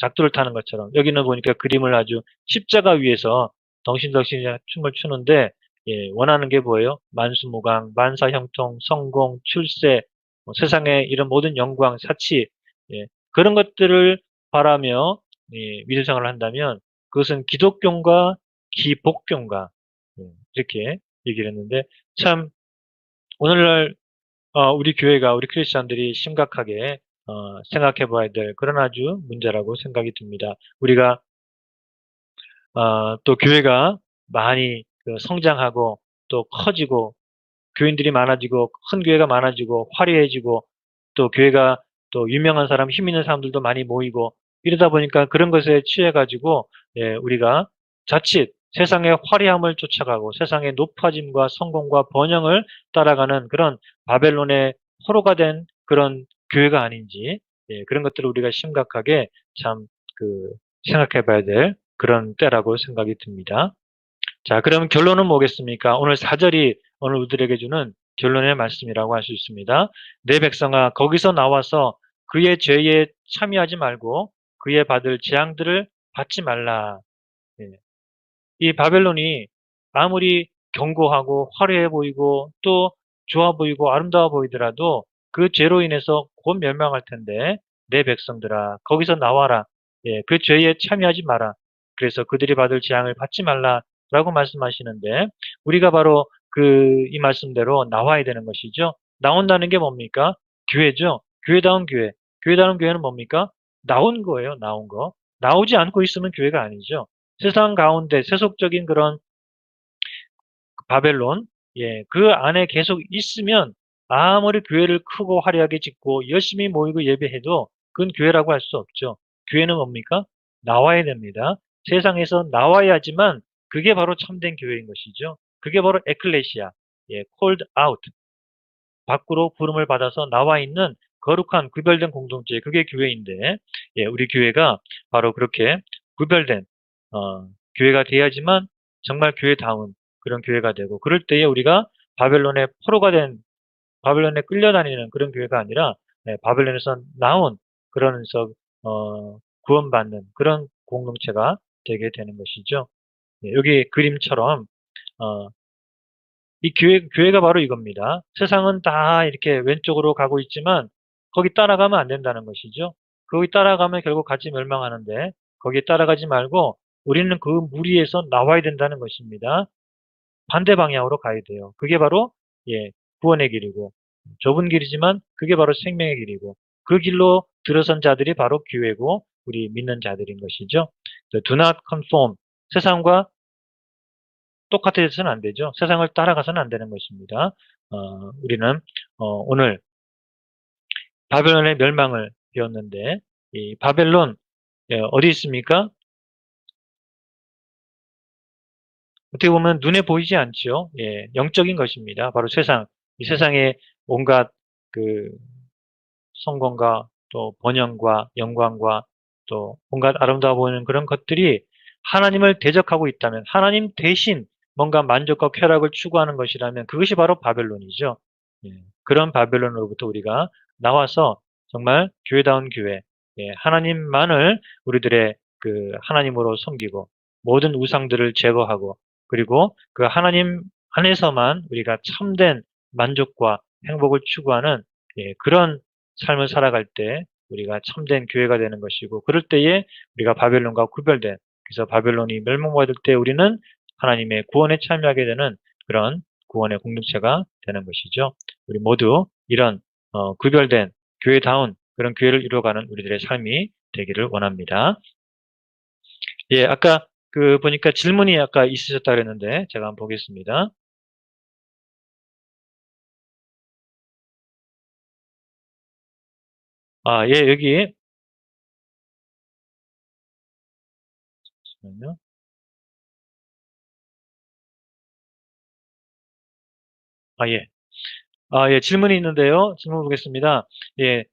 작두를 타는 것처럼. 여기는 보니까 그림을 아주 십자가 위에서 덩신덩신 춤을 추는데, 예, 원하는 게 뭐예요? 만수무강, 만사형통, 성공, 출세, 세상의 이런 모든 영광, 사치, 예, 그런 것들을 바라며 믿음 생활을 한다면 그것은 기독교인가 기복교인가 이렇게 얘기를 했는데 참 오늘날 우리 교회가 우리 크리스천들이 심각하게 생각해 봐야 될 그런 아주 문제라고 생각이 듭니다. 우리가 또 교회가 많이 그 성장하고 또 커지고 교인들이 많아지고 큰 교회가 많아지고 화려해지고 또 교회가 또 유명한 사람, 힘 있는 사람들도 많이 모이고 이러다 보니까 그런 것에 취해 가지고 우리가 자칫 세상의 화려함을 쫓아가고 세상의 높아짐과 성공과 번영을 따라가는 그런 바벨론의 포로가 된 그런 교회가 아닌지 그런 것들을 우리가 심각하게 참 그 생각해 봐야 될 그런 때라고 생각이 듭니다. 자, 그럼 결론은 뭐겠습니까? 오늘 4절이 오늘 우리들에게 주는 결론의 말씀이라고 할 수 있습니다. 내 백성아, 거기서 나와서 그의 죄에 참여하지 말고 그의 받을 재앙들을 받지 말라. 예. 이 바벨론이 아무리 견고하고 화려해 보이고 또 좋아 보이고 아름다워 보이더라도 그 죄로 인해서 곧 멸망할 텐데 내 백성들아 거기서 나와라. 그 죄에 참여하지 마라. 그래서 그들이 받을 재앙을 받지 말라라고 말씀하시는데 우리가 바로 이 말씀대로 나와야 되는 것이죠. 나온다는 게 뭡니까? 교회죠. 교회다운 교회. 교회다운 교회는 뭡니까? 나온 거예요. 나온 거. 나오지 않고 있으면 교회가 아니죠. 세상 가운데 세속적인 그런 바벨론, 그 안에 계속 있으면 아무리 교회를 크고 화려하게 짓고 열심히 모이고 예배해도 그건 교회라고 할 수 없죠. 교회는 뭡니까? 나와야 됩니다. 세상에서 나와야지만 그게 바로 참된 교회인 것이죠. 그게 바로 에클레시아, called out, 밖으로 부름을 받아서 나와 있는 거룩한 구별된 공동체, 그게 교회인데, 우리 교회가 바로 그렇게 구별된 교회가 돼야지만 정말 교회다운 그런 교회가 되고, 그럴 때에 우리가 바벨론의 포로가 된 바벨론에 끌려다니는 그런 교회가 아니라 바벨론에서 나온 그러면서 구원받는 그런 공동체가 되게 되는 것이죠. 여기 그림처럼 어, 이 교회가 바로 이겁니다. 세상은 다 이렇게 왼쪽으로 가고 있지만 거기 따라가면 안 된다는 것이죠. 거기 따라가면 결국 같이 멸망하는데 거기에 따라가지 말고 우리는 그 무리에서 나와야 된다는 것입니다. 반대 방향으로 가야 돼요. 그게 바로 구원의 길이고 좁은 길이지만 그게 바로 생명의 길이고 그 길로 들어선 자들이 바로 교회고 우리 믿는 자들인 것이죠. Do not conform. 세상과 똑같아서는 안 되죠. 세상을 따라가서는 안 되는 것입니다. 우리는 오늘 바벨론의 멸망을 배웠는데 이 바벨론 어디 있습니까? 어떻게 보면 눈에 보이지 않죠. 영적인 것입니다. 바로 세상, 이 세상의 온갖 그 성공과 또 번영과 영광과 또 온갖 아름다워 보이는 그런 것들이 하나님을 대적하고 있다면 하나님 대신 뭔가 만족과 쾌락을 추구하는 것이라면 그것이 바로 바벨론이죠. 그런 바벨론으로부터 우리가 나와서 정말 교회다운 교회, 하나님만을 우리들의 그 하나님으로 섬기고 모든 우상들을 제거하고 그리고 그 하나님 안에서만 우리가 참된 만족과 행복을 추구하는 그런 삶을 살아갈 때 우리가 참된 교회가 되는 것이고 그럴 때에 우리가 바벨론과 구별된 그래서 바벨론이 멸망받을 때 우리는 하나님의 구원에 참여하게 되는 그런 구원의 공동체가 되는 것이죠. 우리 모두 이런 구별된 교회다운 그런 교회를 이루어가는 우리들의 삶이 되기를 원합니다. 아까 보니까 질문이 아까 있으셨다 그랬는데 제가 한번 보겠습니다. 여기 잠시만요. 예. 질문이 있는데요. 질문 보겠습니다. 예,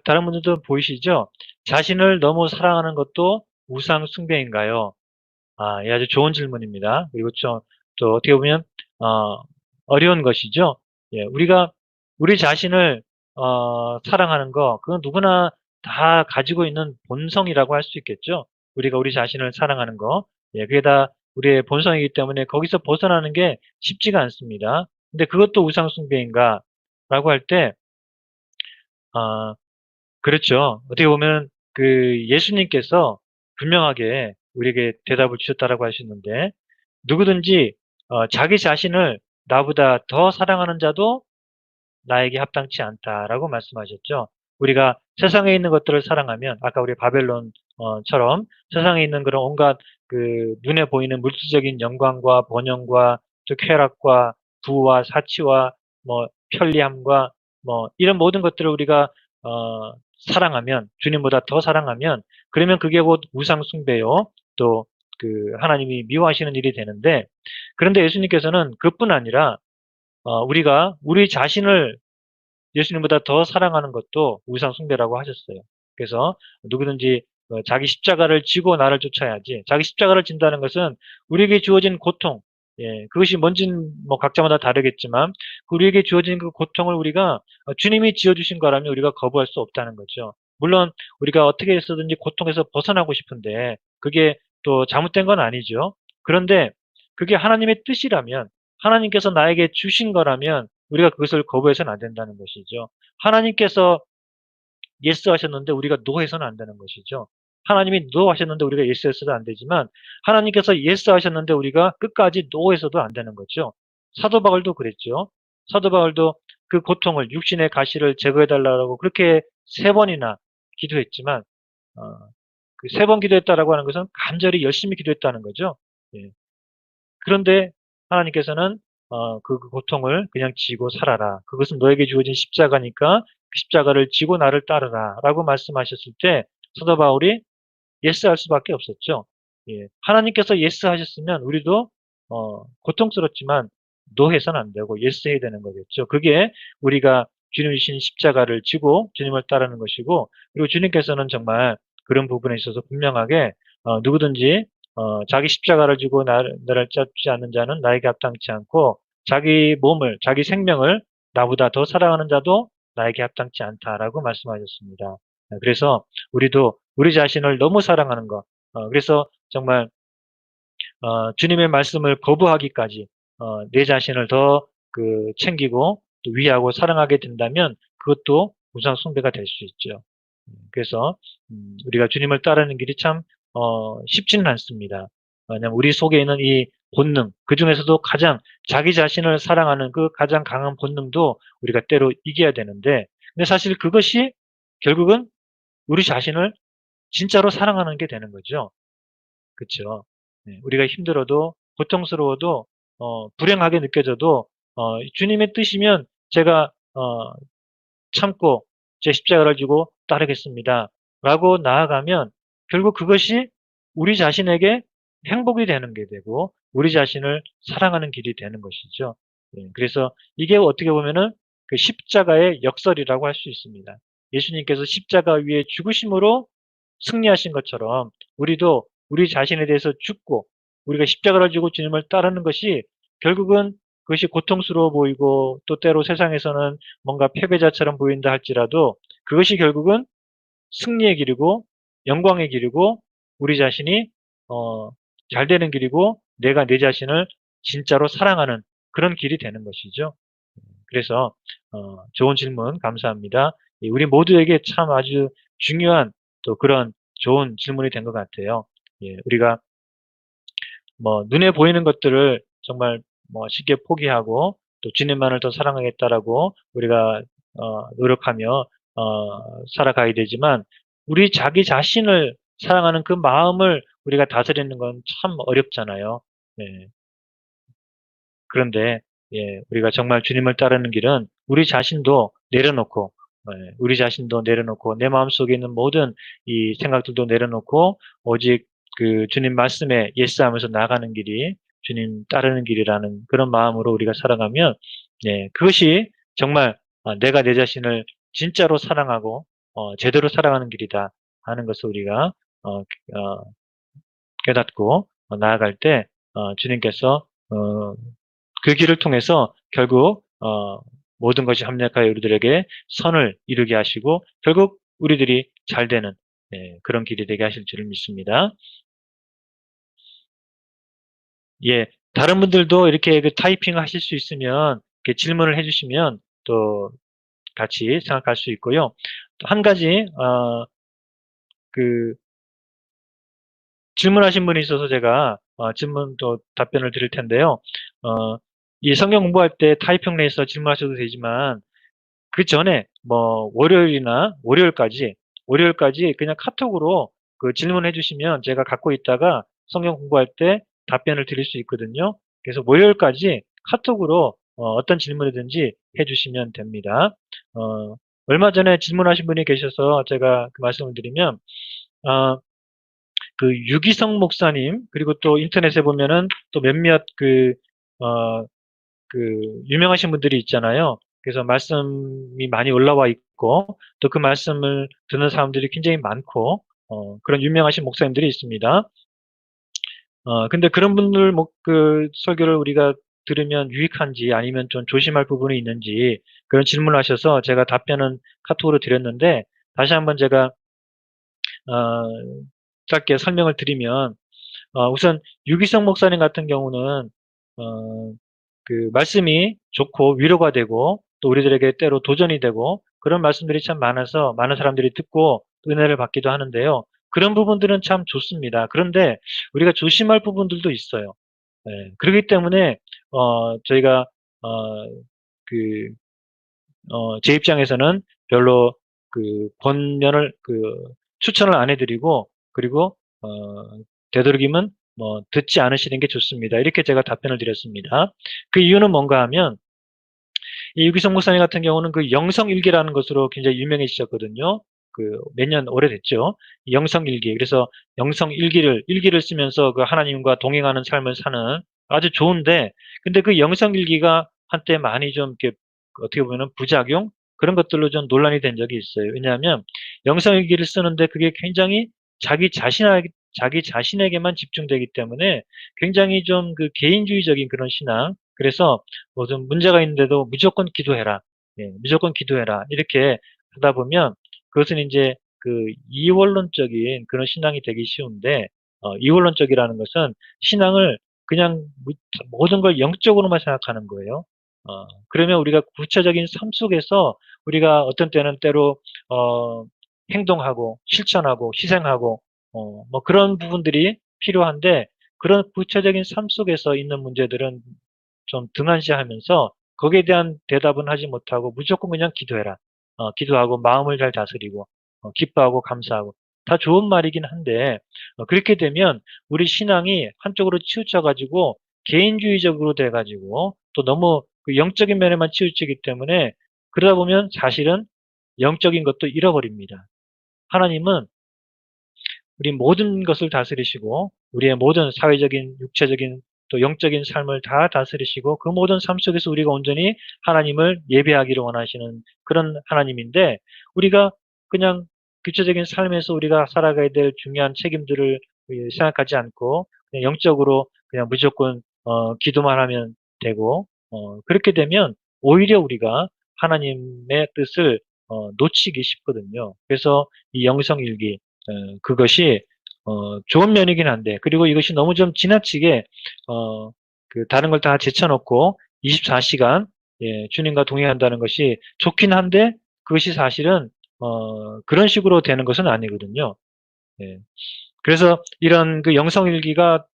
다른 분들도 보이시죠? 자신을 너무 사랑하는 것도 우상 숭배인가요? 아주 좋은 질문입니다. 그리고 또 어떻게 보면, 어려운 것이죠. 우리가 우리 자신을, 사랑하는 거, 그건 누구나 다 가지고 있는 본성이라고 할 수 있겠죠. 우리가 우리 자신을 사랑하는 거. 그게 다 우리의 본성이기 때문에 거기서 벗어나는 게 쉽지가 않습니다. 근데 그것도 우상 숭배인가? 라고 할 때, 어, 그렇죠. 어떻게 보면 그 예수님께서 분명하게 우리에게 대답을 주셨다라고 하셨는데 누구든지 자기 자신을 나보다 더 사랑하는 자도 나에게 합당치 않다라고 말씀하셨죠. 우리가 세상에 있는 것들을 사랑하면 아까 우리 바벨론 처럼 세상에 있는 그런 온갖 그 눈에 보이는 물질적인 영광과 번영과 또 쾌락과 부와 사치와 뭐 편리함과 뭐 이런 모든 것들을 우리가 사랑하면 주님보다 더 사랑하면 그러면 그게 곧 우상 숭배요. 또 그 하나님이 미워하시는 일이 되는데 그런데 예수님께서는 그뿐 아니라 우리가 우리 자신을 예수님보다 더 사랑하는 것도 우상 숭배라고 하셨어요. 그래서 누구든지 자기 십자가를 지고 나를 쫓아야지. 자기 십자가를 진다는 것은 우리에게 주어진 고통, 예, 그것이 뭔진 뭐 각자마다 다르겠지만 우리에게 주어진 그 고통을 우리가 주님이 지어주신 거라면 우리가 거부할 수 없다는 거죠. 물론 우리가 어떻게 해서든지 고통에서 벗어나고 싶은데 그게 또 잘못된 건 아니죠. 그런데 그게 하나님의 뜻이라면 하나님께서 나에게 주신 거라면 우리가 그것을 거부해서는 안 된다는 것이죠. 하나님께서 예스 하셨는데 우리가 노 해서는 안 되는 것이죠. 하나님이 노 하셨는데 우리가 예스 해서도 안 되지만 하나님께서 예스 하셨는데 우리가 끝까지 노 해서도 안 되는 거죠. 사도 바울도 그랬죠. 사도 바울도 그 고통을 육신의 가시를 제거해 달라고 그렇게 세 번이나 기도했지만 어, 그 세 번 기도했다라고 하는 것은 간절히 열심히 기도했다는 거죠. 예. 그런데 하나님께서는 그 고통을 그냥 지고 살아라. 그것은 너에게 주어진 십자가니까 그 십자가를 지고 나를 따르라. 라고 말씀하셨을 때 사도 바울이 예스 할 수밖에 없었죠. 예. 하나님께서 예스 하셨으면 우리도 고통스럽지만 노 해서는 안 되고 예스 해야 되는 거겠죠. 그게 우리가 주님이신 십자가를 지고 주님을 따르는 것이고 그리고 주님께서는 정말 그런 부분에 있어서 분명하게 누구든지 자기 십자가를 지고 나를 쫓지 않는 자는 나에게 합당치 않고 자기 몸을 자기 생명을 나보다 더 사랑하는 자도 나에게 합당치 않다라고 말씀하셨습니다. 그래서 우리도 우리 자신을 너무 사랑하는 것. 그래서 정말 주님의 말씀을 거부하기까지 내 자신을 더 그 챙기고 또 위하고 사랑하게 된다면 그것도 우상 숭배가 될 수 있죠. 그래서 우리가 주님을 따르는 길이 참 쉽지는 않습니다. 왜냐하면 우리 속에 있는 이 본능, 그중에서도 가장 자기 자신을 사랑하는 그 가장 강한 본능도 우리가 때로 이겨야 되는데 근데 사실 그것이 결국은 우리 자신을 진짜로 사랑하는 게 되는 거죠. 그쵸? 네, 우리가 힘들어도 고통스러워도 불행하게 느껴져도 주님의 뜻이면 제가 참고 제 십자가를 지고 따르겠습니다. 라고 나아가면 결국 그것이 우리 자신에게 행복이 되는 게 되고 우리 자신을 사랑하는 길이 되는 것이죠. 예, 그래서 이게 어떻게 보면은 그 십자가의 역설이라고 할 수 있습니다. 예수님께서 십자가 위에 죽으심으로 승리하신 것처럼 우리도 우리 자신에 대해서 죽고 우리가 십자가를 지고 주님을 따르는 것이 결국은 그것이 고통스러워 보이고 또 때로 세상에서는 뭔가 패배자처럼 보인다 할지라도 그것이 결국은 승리의 길이고 영광의 길이고 우리 자신이 어, 잘 되는 길이고 내가 내 자신을 진짜로 사랑하는 그런 길이 되는 것이죠. 그래서 좋은 질문 감사합니다. 예, 우리 모두에게 참 아주 중요한 또 그런 좋은 질문이 된 것 같아요. 예, 우리가 뭐 눈에 보이는 것들을 정말 뭐 쉽게 포기하고 또 주님만을 더 사랑하겠다라고 우리가 노력하며 살아가야 되지만 우리 자기 자신을 사랑하는 그 마음을 우리가 다스리는 건 참 어렵잖아요. 네. 그런데 예, 우리가 정말 주님을 따르는 길은 우리 자신도 내려놓고 우리 자신도 내려놓고 내 마음속에 있는 모든 이 생각들도 내려놓고 오직 그 주님 말씀에 예스하면서 나가는 길이 주님 따르는 길이라는 그런 마음으로 우리가 살아가면 예, 그것이 정말 내가 내 자신을 진짜로 사랑하고 제대로 살아가는 길이다 하는 것을 우리가 깨닫고 나아갈 때 주님께서 그 길을 통해서 결국 모든 것이 합력하여 우리들에게 선을 이루게 하시고 결국 우리들이 잘 되는 그런 길이 되게 하실 줄을 믿습니다. 예, 다른 분들도 이렇게 그 타이핑을 하실 수 있으면 이렇게 질문을 해주시면 또 같이 생각할 수 있고요. 한 가지 그 질문하신 분이 있어서 제가 질문도 답변을 드릴 텐데요. 이 성경 공부할 때 타이핑 레이서 질문하셔도 되지만 그 전에 뭐 월요일까지 그냥 카톡으로 그 질문해 주시면 제가 갖고 있다가 성경 공부할 때 답변을 드릴 수 있거든요. 그래서 월요일까지 카톡으로 어떤 질문이든지 해 주시면 됩니다. 어, 얼마 전에 질문하신 분이 계셔서 제가 그 말씀을 드리면 어, 그 유기성 목사님 그리고 또 인터넷에 보면은 또 몇몇 어, 유명하신 분들이 있잖아요. 그래서 말씀이 많이 올라와 있고 또 그 말씀을 듣는 사람들이 굉장히 많고 그런 유명하신 목사님들이 있습니다. 근데 그런 분들 그 설교를 우리가 들으면 유익한지 아니면 좀 조심할 부분이 있는지 그런 질문을 하셔서 제가 답변은 카톡으로 드렸는데 다시 한번 제가 어, 짧게 설명을 드리면 우선 유기성 목사님 같은 경우는 어, 그 말씀이 좋고 위로가 되고 또 우리들에게 때로 도전이 되고 그런 말씀들이 참 많아서 많은 사람들이 듣고 은혜를 받기도 하는데요. 그런 부분들은 참 좋습니다. 그런데 우리가 조심할 부분들도 있어요. 예, 그렇기 때문에 저희가 어, 그 제 입장에서는 별로 그 권면을 추천을 안 해드리고 그리고 되도록이면 뭐 듣지 않으시는 게 좋습니다. 이렇게 제가 답변을 드렸습니다. 그 이유는 뭔가 하면 이 유기성 목사님 같은 경우는 그 영성일기라는 것으로 굉장히 유명해지셨거든요. 그 몇 년 오래됐죠. 영성일기. 그래서 영성일기를 쓰면서 그 하나님과 동행하는 삶을 사는 아주 좋은데 근데 그 영성일기가 한때 많이 좀 이렇게 어떻게 보면은 부작용 그런 것들로 좀 논란이 된 적이 있어요. 왜냐하면 영성일기를 쓰는데 그게 굉장히 자기 자신에게만 집중되기 때문에 굉장히 좀 그 개인주의적인 그런 신앙 그래서 무슨 문제가 있는데도 무조건 기도해라. 예, 무조건 기도해라. 이렇게 하다 보면 그것은 이제 그 이원론적인 그런 신앙이 되기 쉬운데 이원론적이라는 것은 신앙을 그냥 모든 걸 영적으로만 생각하는 거예요. 그러면 우리가 구체적인 삶 속에서 우리가 어떤 때는 때로 어, 행동하고 실천하고 희생하고 뭐 그런 부분들이 필요한데 그런 구체적인 삶 속에서 있는 문제들은 좀 등한시하면서 거기에 대한 대답은 하지 못하고 무조건 그냥 기도해라. 기도하고 마음을 잘 다스리고 기뻐하고 감사하고 다 좋은 말이긴 한데 그렇게 되면 우리 신앙이 한쪽으로 치우쳐 가지고 개인주의적으로 돼 가지고 또 너무 그 영적인 면에만 치우치기 때문에 그러다 보면 사실은 영적인 것도 잃어버립니다. 하나님은 우리 모든 것을 다스리시고 우리의 모든 사회적인, 육체적인 또 영적인 삶을 다 다스리시고 그 모든 삶 속에서 우리가 온전히 하나님을 예배하기를 원하시는 그런 하나님인데 우리가 그냥 구체적인 삶에서 우리가 살아가야 될 중요한 책임들을 생각하지 않고 그냥 영적으로 그냥 무조건 기도만 하면 되고 그렇게 되면 오히려 우리가 하나님의 뜻을 놓치기 쉽거든요. 그래서 이 영성일기 그것이 좋은 면이긴 한데 그리고 이것이 너무 좀 지나치게 다른 걸 다 제쳐놓고 24시간 예, 주님과 동행한다는 것이 좋긴 한데 그것이 사실은 그런 식으로 되는 것은 아니거든요. 예. 그래서 이런 그 영성일기가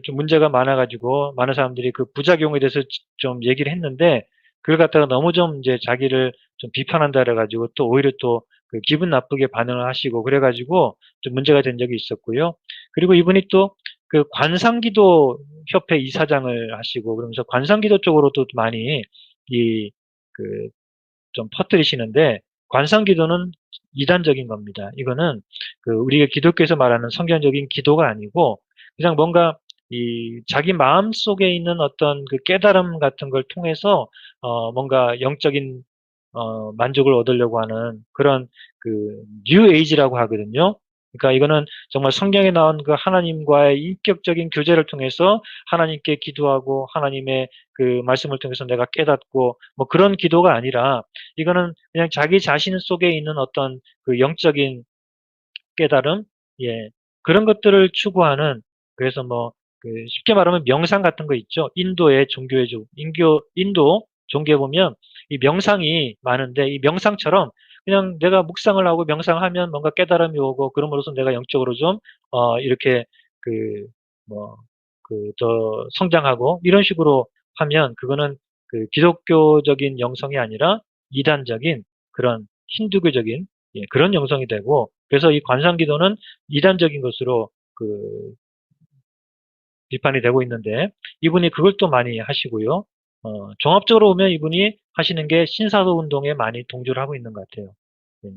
좀 문제가 많아가지고 많은 사람들이 그 부작용에 대해서 좀 얘기를 했는데 그걸 갖다가 너무 좀 이제 자기를 좀 비판한다 그래가지고 또 오히려 또 그 기분 나쁘게 반응을 하시고 그래가지고 좀 문제가 된 적이 있었고요. 그리고 이분이 또 그 관상기도 협회 이사장을 하시고 그러면서 관상기도 쪽으로도 많이 이 그 좀 퍼뜨리시는데 관상기도는 이단적인 겁니다. 이거는 그 우리가 기독교에서 말하는 성경적인 기도가 아니고 그냥 뭔가 이 자기 마음 속에 있는 어떤 그 깨달음 같은 걸 통해서 뭔가 영적인 만족을 얻으려고 하는 그런 그 뉴 에이지라고 하거든요. 그러니까 이거는 정말 성경에 나온 그 하나님과의 인격적인 교제를 통해서 하나님께 기도하고 하나님의 그 말씀을 통해서 내가 깨닫고 뭐 그런 기도가 아니라 이거는 그냥 자기 자신 속에 있는 어떤 그 영적인 깨달음, 예, 그런 것들을 추구하는 그래서 뭐 그 쉽게 말하면 명상 같은 거 있죠. 인도의 종교의 인도 종교에 보면 이 명상이 많은데 이 명상처럼 그냥 내가 묵상을 하고 명상하면 뭔가 깨달음이 오고 그럼으로써 내가 영적으로 좀 이렇게 그 뭐 더 성장하고 이런 식으로 하면 그거는 그 기독교적인 영성이 아니라 이단적인 그런 힌두교적인 그런 영성이 되고, 그래서 이 관상기도는 이단적인 것으로 비판이 되고 있는데, 이분이 그걸 또 많이 하시고요. 종합적으로 보면 이분이 하시는 게 신사도 운동에 많이 동조를 하고 있는 것 같아요.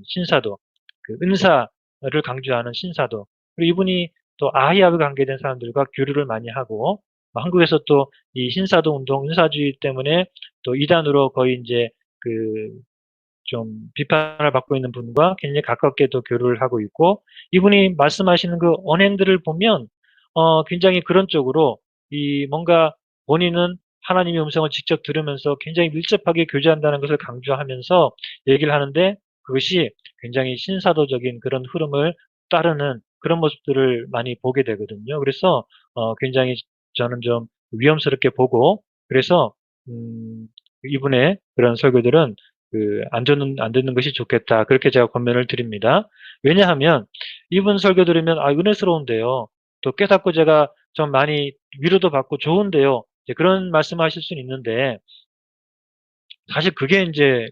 신사도, 그 은사를 강조하는 신사도. 그리고 이분이 또 아이하고 관계된 사람들과 교류를 많이 하고, 한국에서 또 이 신사도 운동, 은사주의 때문에 또 이단으로 거의 이제 그 좀 비판을 받고 있는 분과 굉장히 가깝게 또 교류를 하고 있고, 이분이 말씀하시는 그 언행들을 보면 굉장히 그런 쪽으로 이 뭔가 본인은 하나님의 음성을 직접 들으면서 굉장히 밀접하게 교제한다는 것을 강조하면서 얘기를 하는데, 그것이 굉장히 신사도적인 그런 흐름을 따르는 그런 모습들을 많이 보게 되거든요. 그래서 굉장히 저는 좀 위험스럽게 보고, 그래서 이분의 그런 설교들은 안 듣는 것이 좋겠다. 그렇게 제가 권면을 드립니다. 왜냐하면 이분 설교 들으면 은혜스러운데요. 또 깨닫고 제가 좀 많이 위로도 받고 좋은데요. 이제 그런 말씀하실 수는 있는데, 사실 그게 이제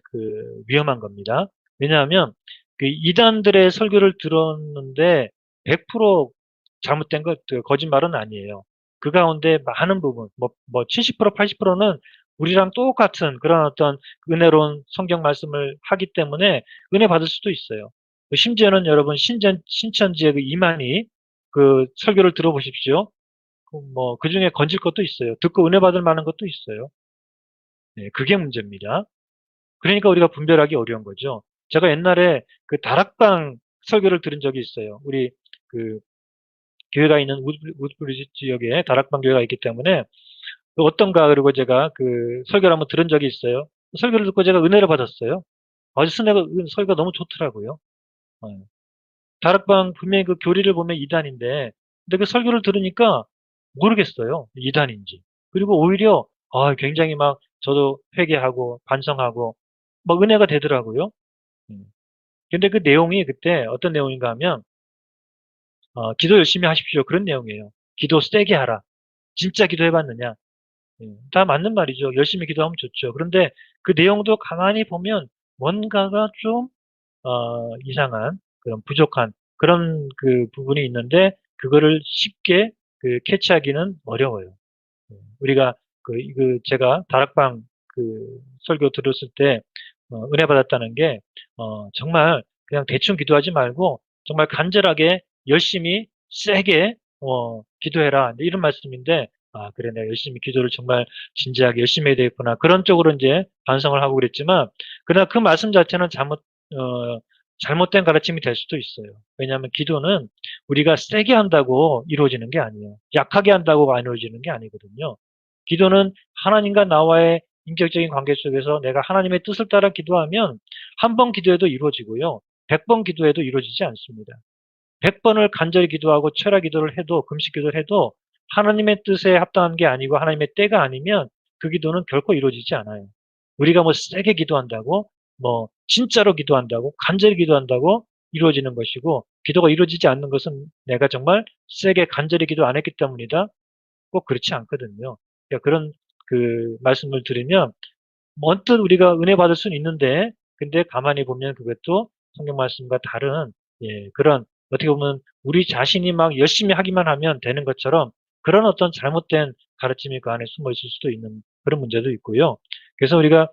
위험한 겁니다. 왜냐하면 그 이단들의 설교를 들었는데 100% 잘못된 것, 거짓말은 아니에요. 그 가운데 많은 부분, 70%, 80%는 우리랑 똑같은 그런 어떤 은혜로운 성경 말씀을 하기 때문에 은혜 받을 수도 있어요. 심지어는 여러분 신천지의 그 이만희 그 설교를 들어보십시오. 그 중에 건질 것도 있어요. 듣고 은혜 받을 만한 것도 있어요. 네, 그게 문제입니다. 그러니까 우리가 분별하기 어려운 거죠. 제가 옛날에 그 다락방 설교를 들은 적이 있어요. 우리 그 교회가 있는 우드브리지 지역에 다락방 교회가 있기 때문에 어떤가 그리고 제가 그 설교를 한번 들은 적이 있어요. 설교를 듣고 제가 은혜를 받았어요. 아주 설교가 너무 좋더라고요. 어. 다락방 분명히 그 교리를 보면 이단인데, 근데 그 설교를 들으니까 모르겠어요. 이단인지. 그리고 오히려 굉장히 막 저도 회개하고 반성하고 막 은혜가 되더라고요. 음. 근데 그 내용이 그때 어떤 내용인가 하면 기도 열심히 하십시오. 그런 내용이에요. 기도 세게 하라. 진짜 기도해봤느냐? 다 맞는 말이죠. 열심히 기도하면 좋죠. 그런데 그 내용도 가만히 보면 뭔가가 좀 이상한 그런 부족한 그런 그 부분이 있는데, 그거를 쉽게 캐치하기는 어려워요. 우리가 제가 다락방 설교 들었을 때 은혜 받았다는 게 정말 그냥 대충 기도하지 말고 정말 간절하게 열심히 세게 기도해라, 이런 말씀인데, 그래, 내가 열심히 기도를 정말 진지하게 열심히 해야 되겠구나, 그런 쪽으로 이제 반성을 하고 그랬지만, 그러나 그 말씀 자체는 잘못된 가르침이 될 수도 있어요. 왜냐하면 기도는 우리가 세게 한다고 이루어지는 게 아니에요. 약하게 한다고 안 이루어지는 게 아니거든요. 기도는 하나님과 나와의 인격적인 관계 속에서 내가 하나님의 뜻을 따라 기도하면 한 번 기도해도 이루어지고요. 100번 기도해도 이루어지지 않습니다. 100번을 간절히 기도하고 철야 기도를 해도, 금식 기도를 해도 하나님의 뜻에 합당한 게 아니고 하나님의 때가 아니면 그 기도는 결코 이루어지지 않아요. 우리가 세게 기도한다고, 진짜로 기도한다고, 간절히 기도한다고 이루어지는 것이고, 기도가 이루어지지 않는 것은 내가 정말 세게 간절히 기도 안 했기 때문이다, 꼭 그렇지 않거든요. 그러니까 그런 말씀을 들으면 언뜻 우리가 은혜 받을 수는 있는데, 근데 가만히 보면 그것도 성경 말씀과 다른 그런, 어떻게 보면 우리 자신이 막 열심히 하기만 하면 되는 것처럼 그런 어떤 잘못된 가르침이 그 안에 숨어 있을 수도 있는 그런 문제도 있고요. 그래서 우리가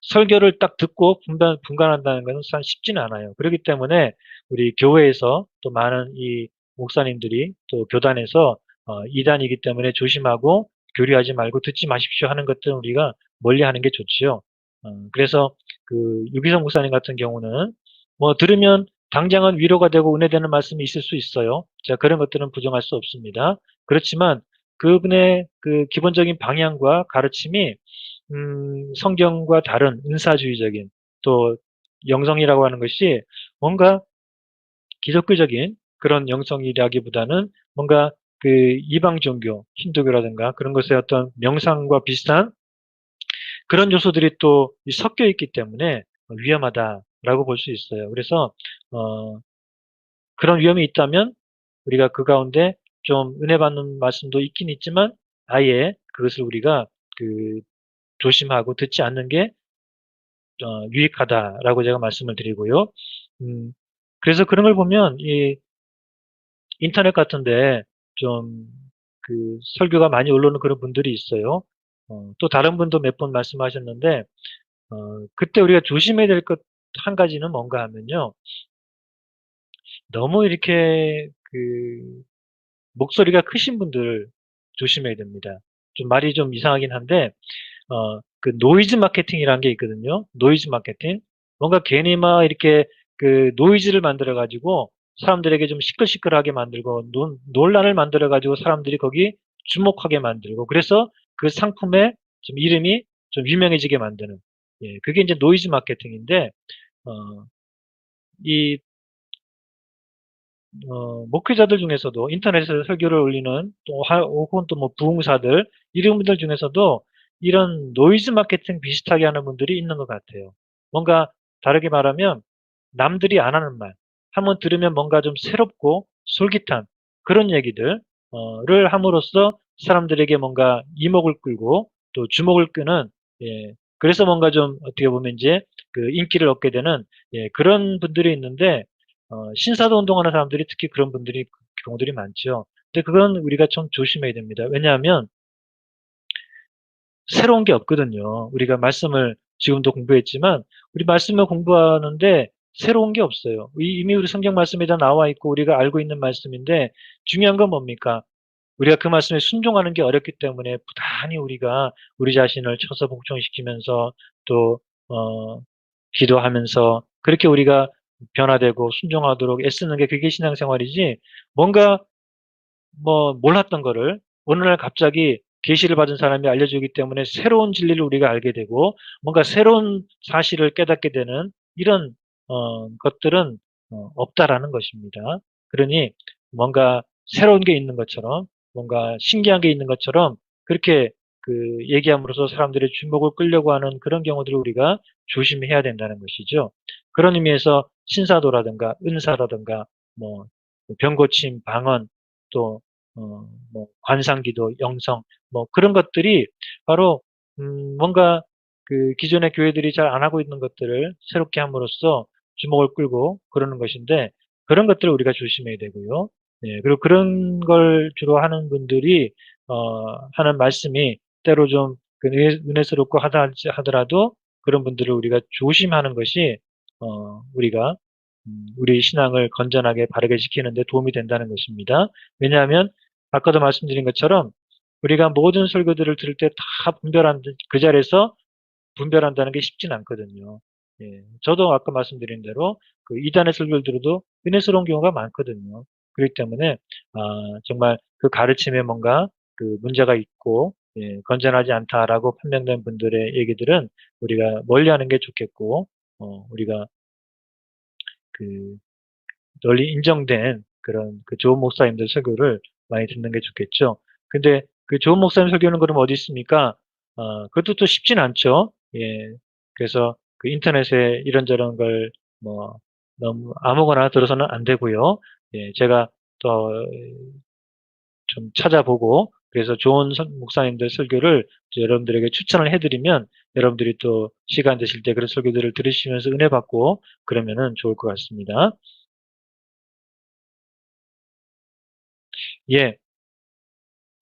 설교를 딱 듣고 분간한다는 것은 참 쉽지는 않아요. 그렇기 때문에 우리 교회에서 또 많은 이 목사님들이 또 교단에서 이단이기 때문에 조심하고 교류하지 말고 듣지 마십시오 하는 것들은 우리가 멀리하는 게 좋지요. 그래서 유기성 목사님 같은 경우는 들으면 당장은 위로가 되고 은혜되는 말씀이 있을 수 있어요. 자, 그런 것들은 부정할 수 없습니다. 그렇지만 그분의 기본적인 방향과 가르침이 성경과 다른 은사주의적인, 또 영성이라고 하는 것이 뭔가 기독교적인 그런 영성이라기보다는 뭔가 이방 종교, 힌두교라든가 그런 것의 어떤 명상과 비슷한 그런 요소들이 또 섞여 있기 때문에 위험하다, 라고 볼 수 있어요. 그래서 그런 위험이 있다면 우리가 그 가운데 좀 은혜 받는 말씀도 있긴 있지만 아예 그것을 우리가 그 조심하고 듣지 않는 게 유익하다라고 제가 말씀을 드리고요. 음, 그래서 그런 걸 보면 이 인터넷 같은데 좀 그 설교가 많이 올라오는 그런 분들이 있어요. 또 다른 분도 몇 번 말씀하셨는데 그때 우리가 조심해야 될 것 한 가지는 뭔가 하면요. 너무 이렇게 그 목소리가 크신 분들 조심해야 됩니다. 좀 말이 좀 이상하긴 한데 그 노이즈 마케팅이라는 게 있거든요. 노이즈 마케팅. 뭔가 괜히 막 이렇게 그 노이즈를 만들어 가지고 사람들에게 좀 시끌시끌하게 만들고 논란을 만들어 가지고 사람들이 거기 주목하게 만들고 그래서 그 상품의 좀 이름이 좀 유명해지게 만드는 예 그게 이제 노이즈 마케팅인데 어 이 목회자들 중에서도 인터넷에서 설교를 올리는 또 혹은 또 뭐 부흥사들 이런 분들 중에서도 이런 노이즈 마케팅 비슷하게 하는 분들이 있는 것 같아요. 뭔가 다르게 말하면 남들이 안 하는 말, 한번 들으면 뭔가 좀 새롭고 솔깃한 그런 얘기들 를 함으로써 사람들에게 뭔가 이목을 끌고 또 주목을 끄는 예 그래서 뭔가 좀 어떻게 보면 인제 그 인기를 얻게 되는 예 그런 분들이 있는데 신사도 운동하는 사람들이 특히 그런 분들이 경우들이 많죠. 근데 그건 우리가 좀 조심해야 됩니다. 왜냐하면 새로운 게 없거든요. 우리가 말씀을 지금도 공부했지만 우리 말씀을 공부하는데 새로운 게 없어요. 이미 우리 성경 말씀에 다 나와 있고 우리가 알고 있는 말씀인데 중요한 건 뭡니까? 우리가 그 말씀에 순종하는 게 어렵기 때문에 부단히 우리가 우리 자신을 쳐서 복종시키면서 또 기도하면서 그렇게 우리가 변화되고 순종하도록 애쓰는 게 그게 신앙생활이지 뭔가 뭐 몰랐던 거를 어느 날 갑자기 계시를 받은 사람이 알려주기 때문에 새로운 진리를 우리가 알게 되고 뭔가 새로운 사실을 깨닫게 되는 이런 것들은 없다라는 것입니다. 그러니 뭔가 새로운 게 있는 것처럼 뭔가 신기한 게 있는 것처럼 그렇게 그 얘기함으로써 사람들의 주목을 끌려고 하는 그런 경우들을 우리가 조심해야 된다는 것이죠. 그런 의미에서 신사도라든가 은사라든가 뭐 병고침, 방언 또 뭐 관상기도, 영성 뭐 그런 것들이 바로 뭔가 그 기존의 교회들이 잘 안 하고 있는 것들을 새롭게 함으로써 주목을 끌고 그러는 것인데 그런 것들을 우리가 조심해야 되고요. 예 그리고 그런 걸 주로 하는 분들이 하는 말씀이 때로 좀 그 은혜스럽고 하더라도 그런 분들을 우리가 조심하는 것이 우리가 우리 신앙을 건전하게 바르게 지키는 데 도움이 된다는 것입니다. 왜냐하면 아까도 말씀드린 것처럼 우리가 모든 설교들을 들을 때 다 그 자리에서 분별한다는 게 쉽진 않거든요. 예. 저도 아까 말씀드린 대로 그 이단의 설교를 들어도 은혜스러운 경우가 많거든요. 그렇기 때문에 정말 그 가르침에 뭔가 그 문제가 있고 예 '건전하지 않다.'라고 판명된 분들의 얘기들은 우리가 멀리하는 게 좋겠고 우리가 그 널리 인정된 그런 그 좋은 목사님들 설교를 많이 듣는 게 좋겠죠. 근데 그 좋은 목사님 설교는 그럼 어디 있습니까? 그것도 또 쉽진 않죠. 예. 그래서 그 인터넷에 이런저런 걸 뭐 너무 아무거나 들어서는 안 되고요. 예. 제가 또 좀 찾아보고 그래서 좋은 목사님들 설교를 여러분들에게 추천을 해 드리면 여러분들이 또 시간 되실 때 그런 설교들을 들으시면서 은혜 받고 그러면은 좋을 것 같습니다. 예.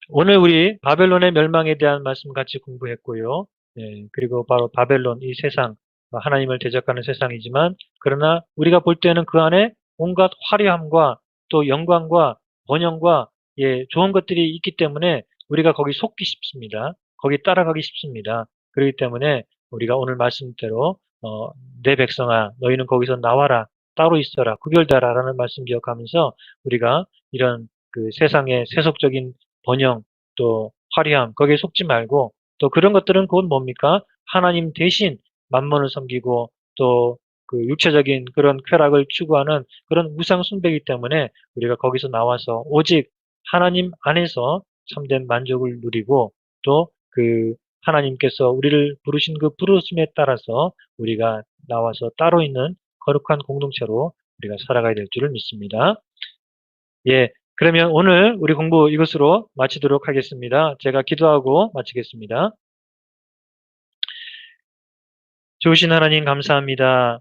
오늘 우리 바벨론의 멸망에 대한 말씀 같이 공부했고요. 예, 그리고 바로 바벨론 이 세상 하나님을 대적하는 세상이지만 그러나 우리가 볼 때는 그 안에 온갖 화려함과 또 영광과 번영과 예, 좋은 것들이 있기 때문에 우리가 거기 속기 쉽습니다. 거기 따라가기 쉽습니다. 그렇기 때문에 우리가 오늘 말씀대로 내 백성아 너희는 거기서 나와라 따로 있어라 구별되라라는 말씀 기억하면서 우리가 이런 그 세상의 세속적인 번영 또 화려함 거기에 속지 말고 또 그런 것들은 그건 뭡니까? 하나님 대신 만mon을 섬기고 또 그 육체적인 그런 쾌락을 추구하는 그런 우상 숭배이기 때문에 우리가 거기서 나와서 오직 하나님 안에서 참된 만족을 누리고 또 그 하나님께서 우리를 부르신 그 부르심에 따라서 우리가 나와서 따로 있는 거룩한 공동체로 우리가 살아가야 될 줄을 믿습니다. 예, 그러면 오늘 우리 공부 이것으로 마치도록 하겠습니다. 제가 기도하고 마치겠습니다. 좋으신 하나님 감사합니다.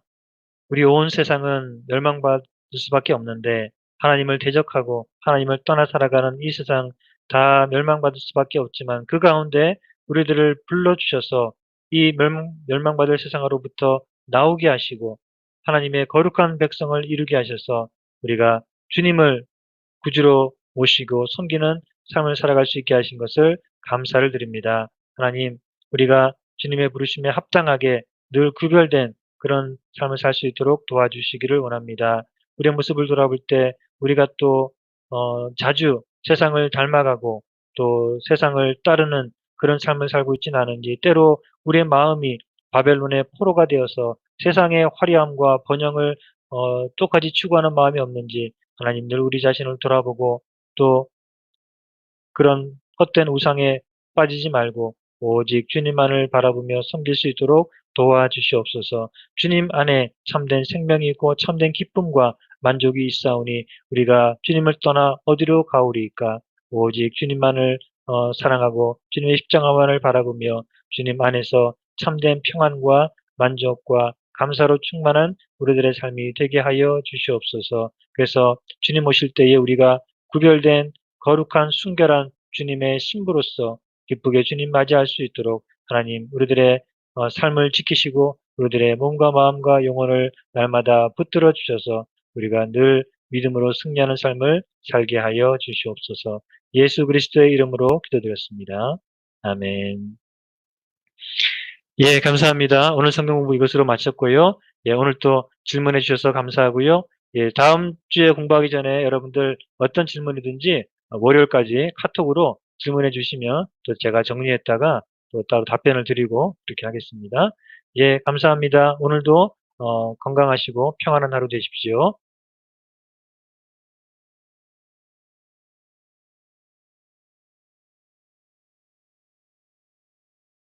우리 온 세상은 멸망받을 수밖에 없는데 하나님을 대적하고 하나님을 떠나 살아가는 이 세상 다 멸망받을 수밖에 없지만 그 가운데 우리들을 불러주셔서 이 멸망받을 세상으로부터 나오게 하시고 하나님의 거룩한 백성을 이루게 하셔서 우리가 주님을 구주로 모시고 섬기는 삶을 살아갈 수 있게 하신 것을 감사를 드립니다. 하나님, 우리가 주님의 부르심에 합당하게 늘 구별된 그런 삶을 살 수 있도록 도와주시기를 원합니다. 우리의 모습을 돌아볼 때 우리가 또 자주 세상을 닮아가고 또 세상을 따르는 그런 삶을 살고 있지는 않은지 때로 우리의 마음이 바벨론의 포로가 되어서 세상의 화려함과 번영을 똑같이 추구하는 마음이 없는지 하나님 늘 우리 자신을 돌아보고 또 그런 헛된 우상에 빠지지 말고 오직 주님만을 바라보며 섬길 수 있도록 도와주시옵소서. 주님 안에 참된 생명이 있고 참된 기쁨과 만족이 있사오니 우리가 주님을 떠나 어디로 가오리이까? 오직 주님만을 사랑하고 주님의 십자가만을 바라보며 주님 안에서 참된 평안과 만족과 감사로 충만한 우리들의 삶이 되게 하여 주시옵소서. 그래서 주님 오실 때에 우리가 구별된 거룩한 순결한 주님의 신부로서 기쁘게 주님 맞이할 수 있도록 하나님 우리들의 삶을 지키시고 우리들의 몸과 마음과 영혼을 날마다 붙들어 주셔서 우리가 늘 믿음으로 승리하는 삶을 살게 하여 주시옵소서. 예수 그리스도의 이름으로 기도드렸습니다. 아멘. 예, 감사합니다. 오늘 성경 공부 이것으로 마쳤고요. 예, 오늘 또 질문해 주셔서 감사하고요. 예, 다음 주에 공부하기 전에 여러분들 어떤 질문이든지 월요일까지 카톡으로 질문해 주시면 또 제가 정리했다가 또 따로 답변을 드리고 그렇게 하겠습니다. 예, 감사합니다. 오늘도 건강하시고 평안한 하루 되십시오.